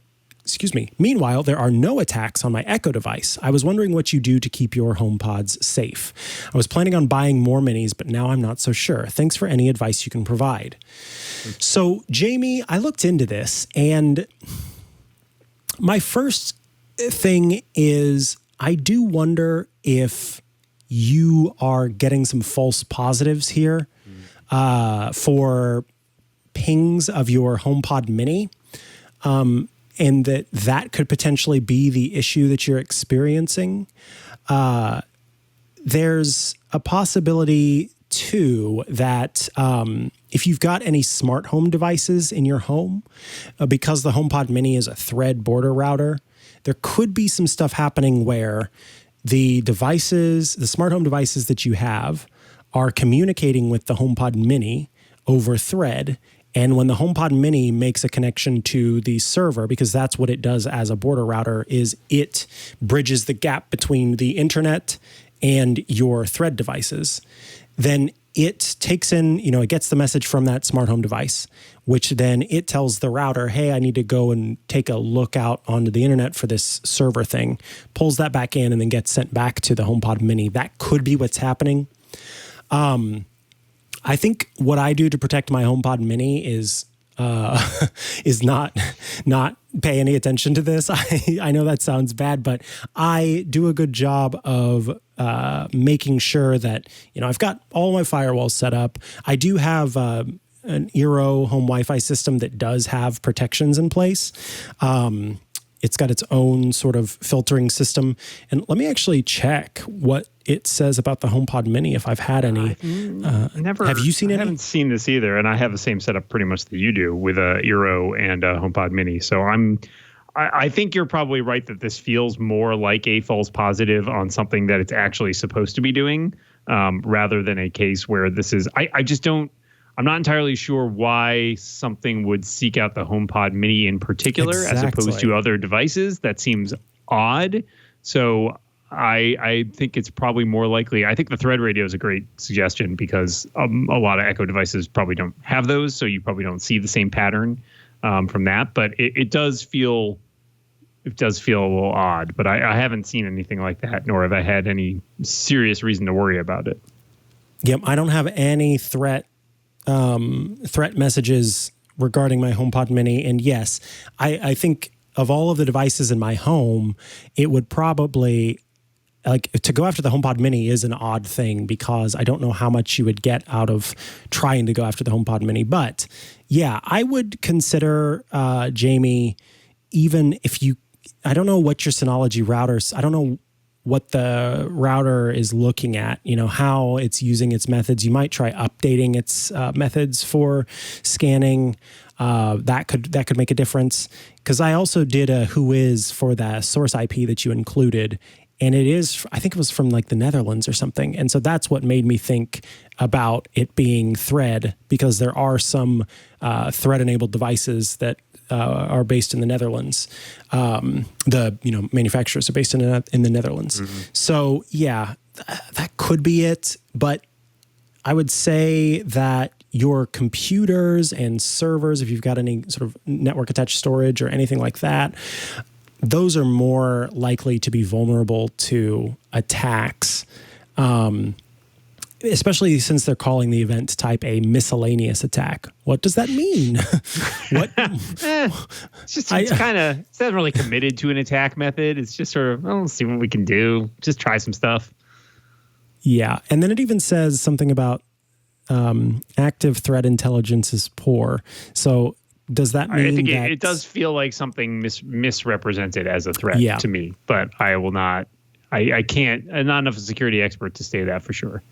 attacks on my Echo device. I was wondering what you do to keep your HomePods safe. I was planning on buying more Minis, but now I'm not so sure. Thanks for any advice you can provide. So, Jamie, I looked into this, and my first thing is I do wonder if you are getting some false positives here for pings of your HomePod Mini, and that could potentially be the issue that you're experiencing. There's a possibility too that if you've got any smart home devices in your home, because the HomePod Mini is a Thread border router, there could be some stuff happening where the smart home devices that you have are communicating with the HomePod Mini over Thread. And when the HomePod Mini makes a connection to the server, because that's what it does as a border router, is it bridges the gap between the internet and your Thread devices, then it takes in, it gets the message from that smart home device, which then it tells the router, hey, I need to go and take a look out onto the internet for this server thing, pulls that back in, and then gets sent back to the HomePod Mini. That could be what's happening. I think what I do to protect my HomePod Mini is not pay any attention to this. I know that sounds bad, but I do a good job of making sure that, I've got all my firewalls set up. I do have an Eero home Wi-Fi system that does have protections in place. It's got its own sort of filtering system. And let me actually check what it says about the HomePod Mini, if I've had any. Have you seen any? I haven't seen this either, and I have the same setup pretty much that you do with a Eero and a HomePod Mini. So I think you're probably right that this feels more like a false positive on something that it's actually supposed to be doing, rather than a case where this is. I'm not entirely sure why something would seek out the HomePod Mini in particular, as opposed to other devices. That seems odd. So I think it's probably more likely. I think the Thread radio is a great suggestion because a lot of Echo devices probably don't have those, so you probably don't see the same pattern from that. But it does feel a little odd. But I haven't seen anything like that, nor have I had any serious reason to worry about it. Yep, I don't have any threat messages regarding my HomePod Mini. And yes, I think of all of the devices in my home, it would probably, like, to go after the HomePod Mini is an odd thing because I don't know how much you would get out of trying to go after the HomePod Mini. But yeah, I would consider, Jamie, even if you, I don't know what your Synology routers, I don't know what the router is looking at, how it's using its methods. You might try updating its methods for scanning. That could make a difference. Because I also did a whois for the source IP that you included, and it is, I think it was from like the Netherlands or something. And so that's what made me think about it being Thread, because there are some Thread-enabled devices that are based in the Netherlands. The manufacturers are based in the Netherlands. Mm-hmm. So yeah, that could be it. But I would say that your computers and servers, if you've got any sort of network attached storage or anything like that, those are more likely to be vulnerable to attacks. Especially since they're calling the event type a miscellaneous attack. What does that mean? What? It's not really committed to an attack method. It's just sort of, let's see what we can do. Just try some stuff. Yeah. And then it even says something about active threat intelligence is poor. So does that mean I think that it does feel like something misrepresented as a threat to me, but I will not, I can't, I'm not enough of a security expert to say that for sure.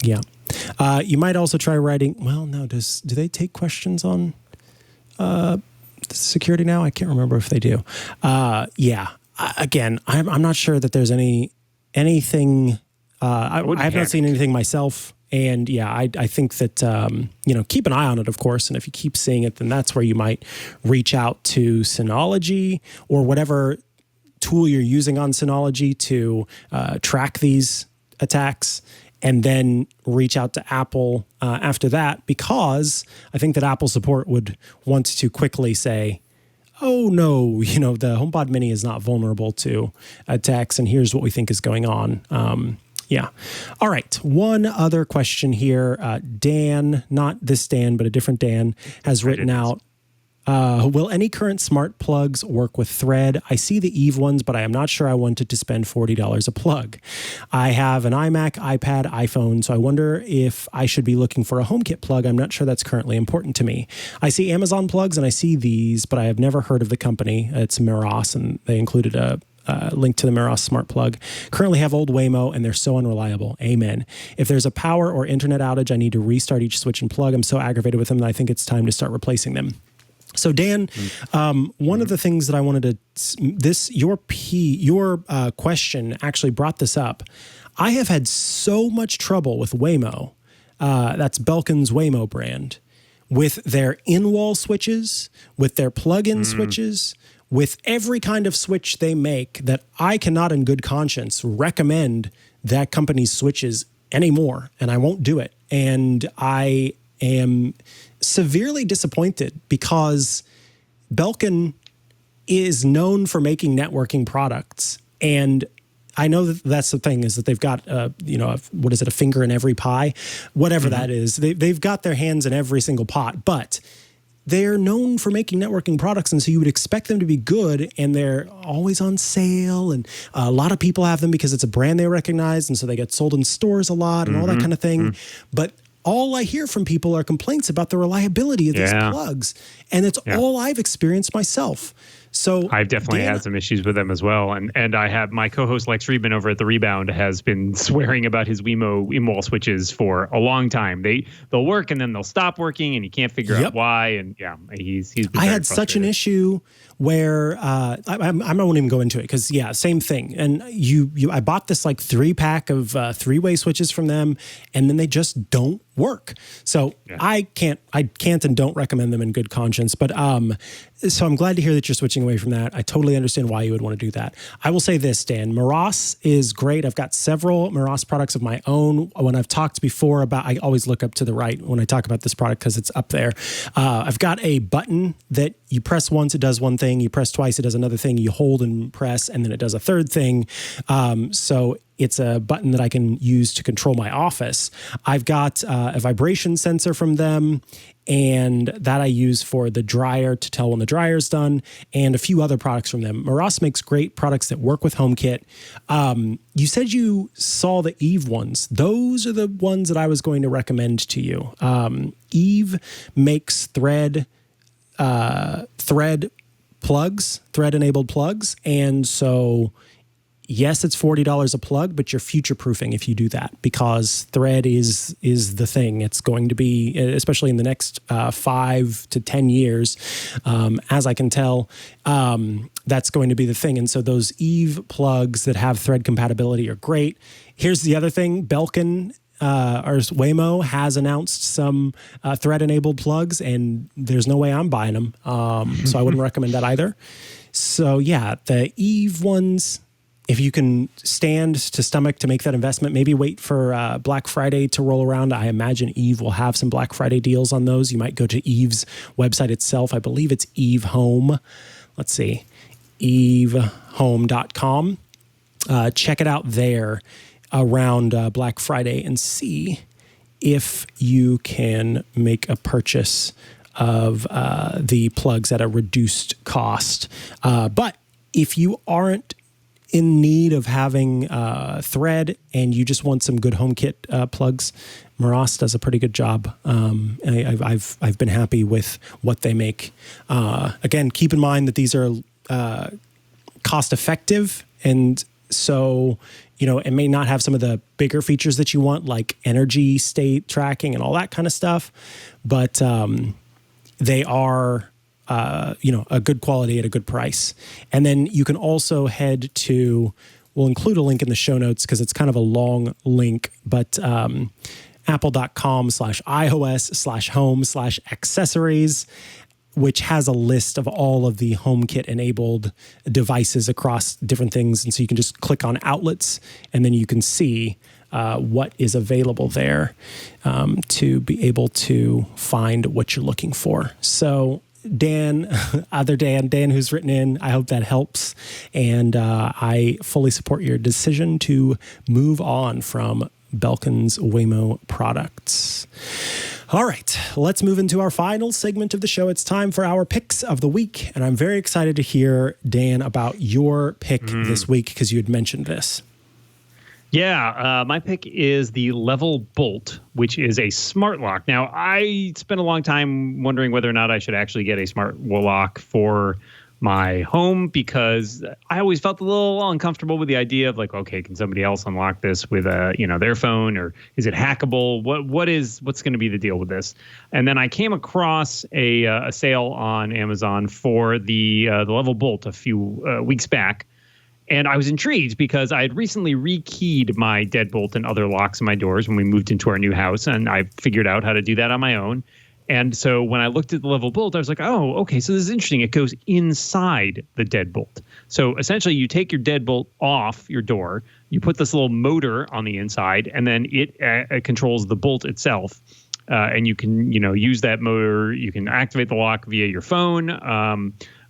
Yeah. You might also try writing, well, no, do they take questions on security now? I can't remember if they do. Yeah. Again, I'm not sure that there's anything, I have not seen anything myself. And yeah, I think that, keep an eye on it, of course. And if you keep seeing it, then that's where you might reach out to Synology or whatever tool you're using on Synology to track these attacks, and then reach out to Apple after that, because I think that Apple support would want to quickly say, oh no, the HomePod Mini is not vulnerable to attacks, and here's what we think is going on. Yeah. All right. One other question here. Dan, not this Dan, but a different Dan, has written out, will any current smart plugs work with Thread? I see the Eve ones, but I am not sure I wanted to spend $40 a plug. I have an iMac, iPad, iPhone, so I wonder if I should be looking for a HomeKit plug. I'm not sure that's currently important to me. I see Amazon plugs and I see these, but I have never heard of the company. It's Meros, and they included a link to the Meros smart plug. Currently have old Waymo, and they're so unreliable. Amen. If there's a power or internet outage, I need to restart each switch and plug. I'm so aggravated with them that I think it's time to start replacing them. So Dan, one of the things that I wanted to, your question actually brought this up. I have had so much trouble with Waymo, that's Belkin's Waymo brand, with their in-wall switches, with their plug-in switches, with every kind of switch they make, that I cannot in good conscience recommend that company's switches anymore, and I won't do it. And I am severely disappointed because Belkin is known for making networking products. And I know that that's the thing, is that they've got, what is it, a finger in every pie? Whatever that is. They've got their hands in every single pot, but they're known for making networking products, and so you would expect them to be good, and they're always on sale, and a lot of people have them because it's a brand they recognize, and so they get sold in stores a lot and all that kind of thing. But all I hear from people are complaints about the reliability of these plugs, and it's all I've experienced myself. So I've definitely had some issues with them as well. And I have my co-host Lex Friedman over at The Rebound has been swearing about his Wemo in-wall switches for a long time. They'll work and then they'll stop working, and you can't figure out why. And he's been I had such an issue where I won't even go into it, because same thing. And I bought this like 3-pack of 3-way switches from them, and then they just don't work. So I can't and don't recommend them in good conscience. But so I'm glad to hear that you're switching away from that. I totally understand why you would want to do that. I will say this, Dan, Meros is great. I've got several Meros products of my own. When I've talked before about, I always look up to the right when I talk about this product because it's up there. I've got a button that you press once, it does one thing. You press twice, it does another thing. You hold and press, and then it does a third thing. So it's a button that I can use to control my office. I've got a vibration sensor from them, and that I use for the dryer to tell when the dryer's done, and a few other products from them. Moras makes great products that work with HomeKit. You said you saw the Eve ones. Those are the ones that I was going to recommend to you. Eve makes thread plugs, thread-enabled plugs, and so yes, it's $40 a plug, but you're future-proofing if you do that, because thread is the thing. It's going to be, especially in the next 5 to 10 years, as I can tell, that's going to be the thing. And so those Eve plugs that have thread compatibility are great. Here's the other thing. Belkin or Waymo has announced some thread-enabled plugs, and there's no way I'm buying them. So I wouldn't recommend that either. So yeah, the Eve ones, if you can stand to stomach to make that investment, maybe wait for Black Friday to roll around. I imagine Eve will have some Black Friday deals on those. You might go to Eve's website itself. I believe it's Eve Home. Let's see, evehome.com. Check it out there around Black Friday and see if you can make a purchase of the plugs at a reduced cost. But if you aren't in need of having thread and you just want some good HomeKit plugs, Moras does a pretty good job. I've been happy with what they make. Again, keep in mind that these are cost effective, and so it may not have some of the bigger features that you want, like energy state tracking and all that kind of stuff, but they are a good quality at a good price. And then you can also head to, we'll include a link in the show notes because it's kind of a long link, but apple.com/iOS/home/accessories, which has a list of all of the HomeKit enabled devices across different things. And so you can just click on outlets, and then you can see what is available there to be able to find what you're looking for. So Dan who's written in, I hope that helps. And I fully support your decision to move on from Belkin's Waymo products. All right, let's move into our final segment of the show. It's time for our picks of the week. And I'm very excited to hear, Dan, about your pick this week because you had mentioned this. Yeah, my pick is the Level Bolt, which is a smart lock. Now, I spent a long time wondering whether or not I should actually get a smart lock for my home, because I always felt a little uncomfortable with the idea of like, okay, can somebody else unlock this with their phone, or is it hackable? What's going to be the deal with this? And then I came across a sale on Amazon for the Level Bolt a few weeks back. And I was intrigued because I had recently rekeyed my deadbolt and other locks in my doors when we moved into our new house, and I figured out how to do that on my own. And so when I looked at the Level Bolt, I was like, oh, okay, so this is interesting. It goes inside the deadbolt. So essentially you take your deadbolt off your door, you put this little motor on the inside, and then it controls the bolt itself. And you can, use that motor. You can activate the lock via your phone,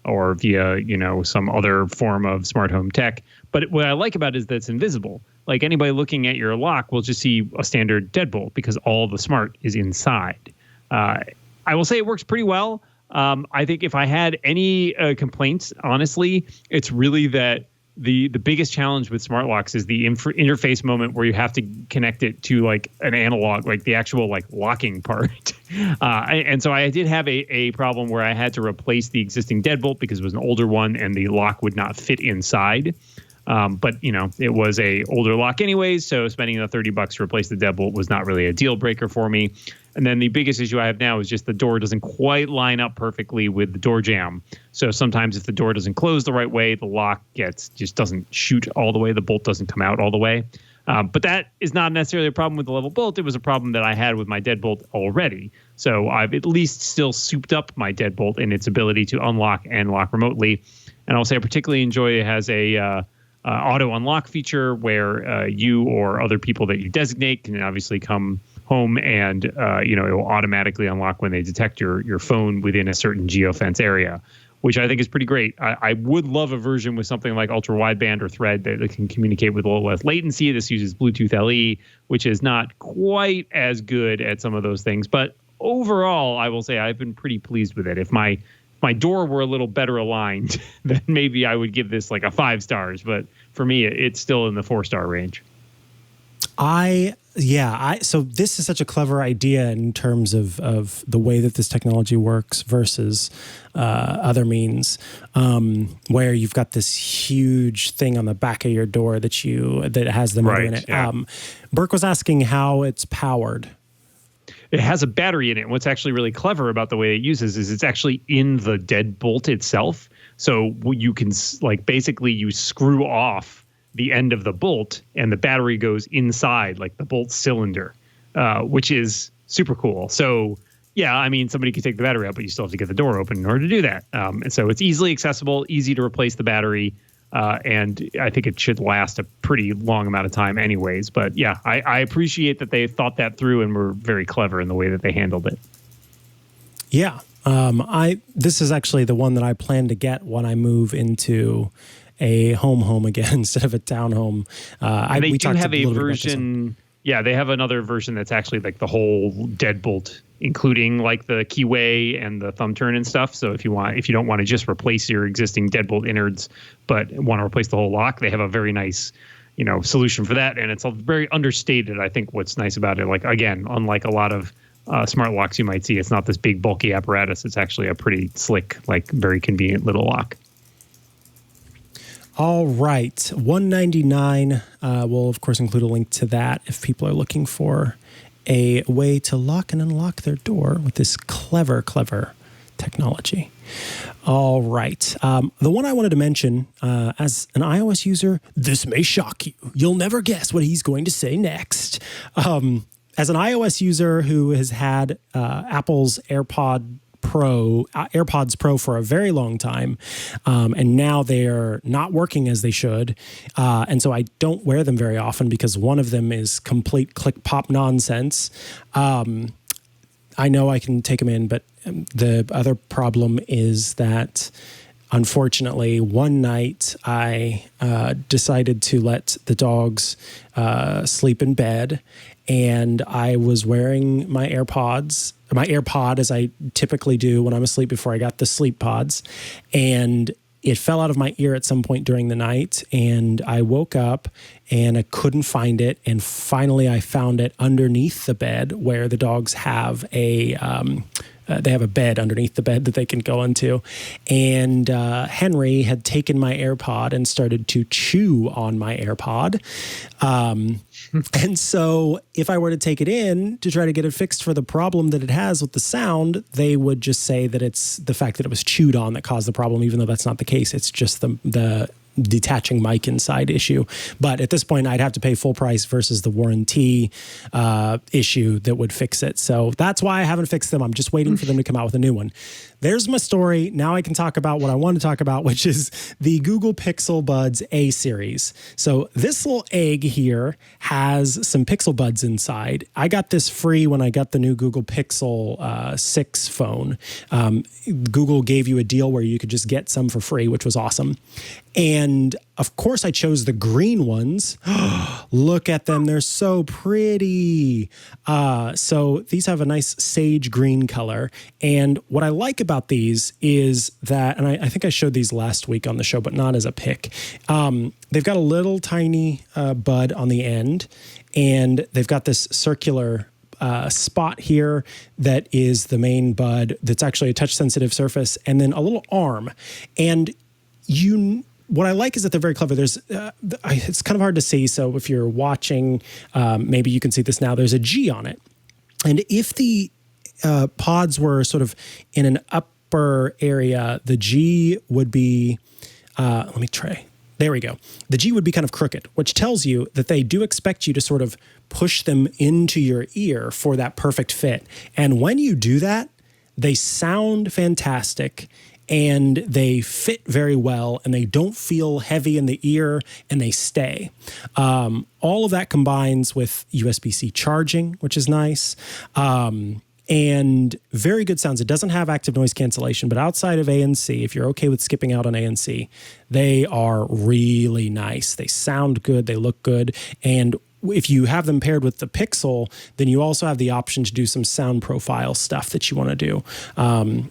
or via, some other form of smart home tech. But what I like about it is that it's invisible. Like anybody looking at your lock will just see a standard deadbolt because all the smart is inside. I will say it works pretty well. I think if I had any complaints, honestly, it's really that the biggest challenge with smart locks is the interface moment where you have to connect it to like an analog, like the actual like locking part. And so I did have a problem where I had to replace the existing deadbolt because it was an older one and the lock would not fit inside. But it was a older lock anyways, so spending the $30 to replace the deadbolt was not really a deal breaker for me. And then the biggest issue I have now is just the door doesn't quite line up perfectly with the door jamb. So sometimes if the door doesn't close the right way, the lock just doesn't shoot all the way. The bolt doesn't come out all the way. But that is not necessarily a problem with the Level Bolt. It was a problem that I had with my deadbolt already. So I've at least still souped up my deadbolt in its ability to unlock and lock remotely. And I'll say I particularly enjoy it has a auto unlock feature where you or other people that you designate can obviously come home and it will automatically unlock when they detect your phone within a certain geofence area, which I think is pretty great. I would love a version with something like ultra wideband or Thread that can communicate with a little less latency. This uses Bluetooth LE, which is not quite as good at some of those things. But overall, I will say I've been pretty pleased with it. If my door were a little better aligned, then maybe I would give this like a 5 stars. But for me, it's still in the 4-star range. So this is such a clever idea in terms of the way that this technology works versus other means, where you've got this huge thing on the back of your door that has the motor in it. Yeah. Burke was asking how it's powered. It has a battery in it. What's actually really clever about the way it uses is it's actually in the deadbolt itself. So you can basically you screw off the end of the bolt and the battery goes inside like the bolt cylinder, which is super cool. So yeah, I mean, somebody could take the battery out, but you still have to get the door open in order to do that. And so it's easily accessible, easy to replace the battery. And I think it should last a pretty long amount of time anyways. But yeah, I appreciate that they thought that through and were very clever in the way that they handled it. Yeah. This is actually the one that I plan to get when I move into a home again instead of a townhome. They do have a version. Yeah, they have another version that's actually like the whole deadbolt, including like the keyway and the thumb turn and stuff. So if you don't want to just replace your existing deadbolt innards, but want to replace the whole lock, they have a very nice, solution for that. And it's very understated. I think what's nice about it, like again, unlike a lot of smart locks you might see, it's not this big bulky apparatus. It's actually a pretty slick, like very convenient little lock. All right, $199. We'll, of course, include a link to that if people are looking for a way to lock and unlock their door with this clever technology. All right. The one I wanted to mention, as an iOS user, this may shock you. You'll never guess what he's going to say next. As an iOS user who has had Apple's AirPods Pro for a very long time, and now they're not working as they should, and so I don't wear them very often because one of them is complete click-pop nonsense. I know I can take them in, but the other problem is that unfortunately, one night I decided to let the dogs sleep in bed, and I was wearing my AirPod as I typically do when I'm asleep before I got the sleep pods, and it fell out of my ear at some point during the night, and I woke up and I couldn't find it, and finally I found it underneath the bed where the dogs have a bed underneath the bed that they can go into. And Henry had taken my AirPod and started to chew on my AirPod. And so if I were to take it in to try to get it fixed for the problem that it has with the sound, they would just say that it's the fact that it was chewed on that caused the problem, even though that's not the case. It's just the detaching mic inside issue. But at this point, I'd have to pay full price versus the warranty issue that would fix it. So that's why I haven't fixed them. I'm just waiting for them to come out with a new one. There's my story. Now I can talk about what I want to talk about, which is the Google Pixel Buds A series. So this little egg here has some Pixel Buds inside. I got this free when I got the new Google Pixel 6 phone. Google gave you a deal where you could just get some for free, which was awesome. And of course, I chose the green ones. Look at them. They're so pretty. So these have a nice sage green color. And what I like about these is that, and I think I showed these last week on the show, but not as a pic. They've got a little tiny bud on the end, and they've got this circular spot here that is the main bud that's actually a touch-sensitive surface, and then a little arm. And what I like is that they're very clever. There's, it's kind of hard to see. So if you're watching, maybe you can see this now. There's a G on it. And if the pods were sort of in an upper area, the G would be, let me try. There we go. The G would be kind of crooked, which tells you that they do expect you to sort of push them into your ear for that perfect fit. And when you do that, they sound fantastic. And they fit very well, and they don't feel heavy in the ear, and they stay. All of that combines with USB-C charging, which is nice. And and very good sounds. It doesn't have active noise cancellation, but outside of ANC, if you're okay with skipping out on ANC, they are really nice. They sound good. They look good. And if you have them paired with the Pixel, then you also have the option to do some sound profile stuff that you want to do.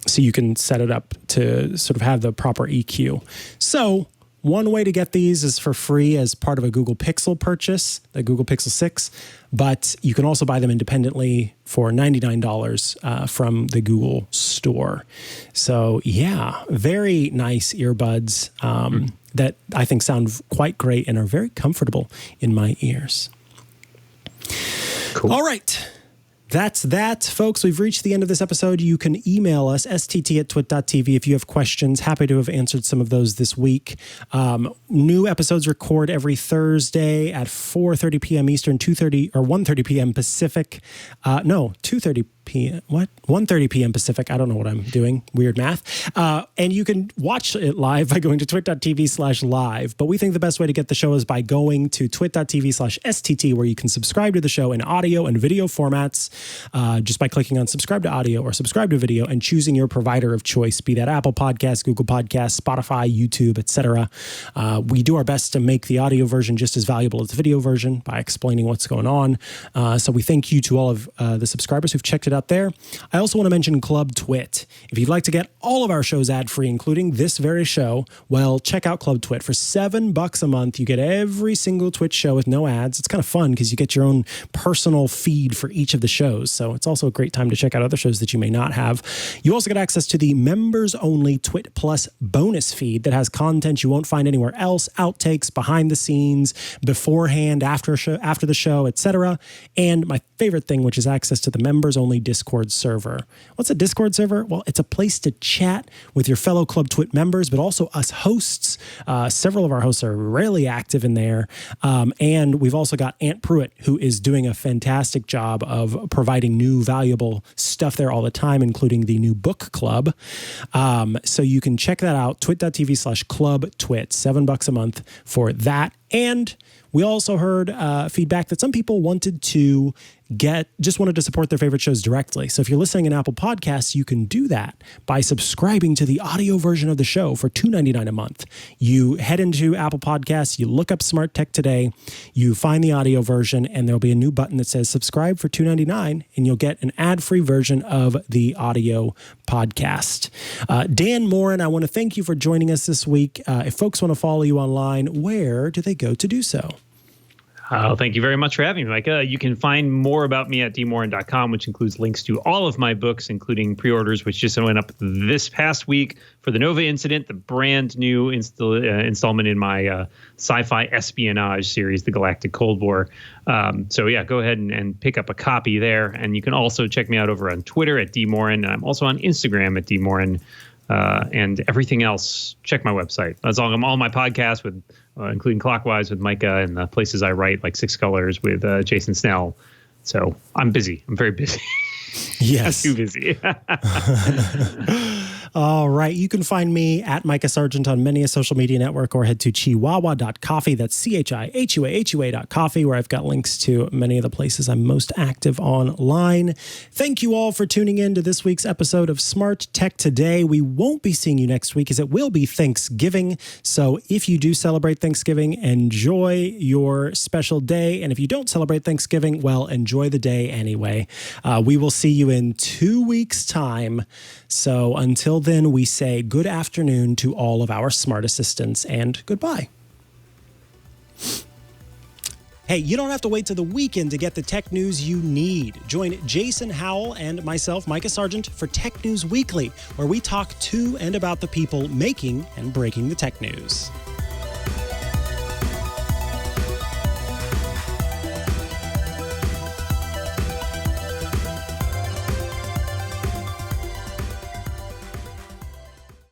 So you can set it up to sort of have the proper EQ. So one way to get these is for free as part of a Google Pixel purchase, the Google Pixel 6, but you can also buy them independently for $99 from the Google Store. So yeah, very nice earbuds that I think sound quite great and are very comfortable in my ears. Cool. All right. That's that, folks. We've reached the end of this episode. You can email us, stt@twit.tv, if you have questions. Happy to have answered some of those this week. New episodes record every Thursday at 4:30 p.m. Eastern, 1:30 p.m. Pacific. 2:30 p.m. What? 1:30 p.m. Pacific. I don't know what I'm doing. Weird math. And you can watch it live by going to twit.tv/live. But we think the best way to get the show is by going to twit.tv/STT, where you can subscribe to the show in audio and video formats just by clicking on subscribe to audio or subscribe to video and choosing your provider of choice, be that Apple Podcasts, Google Podcasts, Spotify, YouTube, etc. We do our best to make the audio version just as valuable as the video version by explaining what's going on. So we thank you to all of the subscribers who've checked it out there. I also want to mention Club TWiT. If you'd like to get all of our shows ad-free, including this very show, well, check out Club TWiT. For $7 a month, you get every single Twitch show with no ads. It's kind of fun because you get your own personal feed for each of the shows. So it's also a great time to check out other shows that you may not have. You also get access to the members-only Twit Plus bonus feed that has content you won't find anywhere else, outtakes, behind the scenes, beforehand, after the show, etc. And my favorite thing, which is access to the members-only Discord server. What's a Discord server? Well, it's a place to chat with your fellow Club TWiT members, but also us hosts. Several of our hosts are rarely active in there. And we've also got Aunt Pruitt, who is doing a fantastic job of providing new valuable stuff there all the time, including the new book club. So you can check that out, twit.tv/clubtwit, $7 a month for that. And we also heard feedback that some people wanted to support their favorite shows directly. So if you're listening in Apple Podcasts, you can do that by subscribing to the audio version of the show for $2.99 a month. You head into Apple Podcasts, you look up Smart Tech Today, you find the audio version, and there'll be a new button that says subscribe for $2.99, and you'll get an ad-free version of the audio podcast. Dan Moren, I want to thank you for joining us this week. If folks want to follow you online, where do they go to do so? Thank you very much for having me, Mikah. You can find more about me at dmoren.com, which includes links to all of my books, including pre-orders, which just went up this past week for the Nova Incident, the brand new installment in my sci-fi espionage series, The Galactic Cold War. So yeah, go ahead and pick up a copy there. And you can also check me out over on Twitter at dmoren. And I'm also on Instagram at dmoren. And everything else, check my website. That's all my podcasts, with including Clockwise with Mikah, and the places I write, like Six Colors with Jason Snell. So I'm busy. I'm very busy. Yes. I'm too busy. All right. You can find me at Mikah Sargent on many a social media network, or head to chihuahua.coffee. That's CHIHUAHUA.coffee, where I've got links to many of the places I'm most active online. Thank you all for tuning in to this week's episode of Smart Tech Today. We won't be seeing you next week, as it will be Thanksgiving. So if you do celebrate Thanksgiving, enjoy your special day. And if you don't celebrate Thanksgiving, well, enjoy the day anyway. We will see you in 2 weeks' time. So until then, we say good afternoon to all of our smart assistants, and goodbye. Hey, you don't have to wait till the weekend to get the tech news you need. Join Jason Howell and myself, Mikah Sargent, for Tech News Weekly, where we talk to and about the people making and breaking the tech news.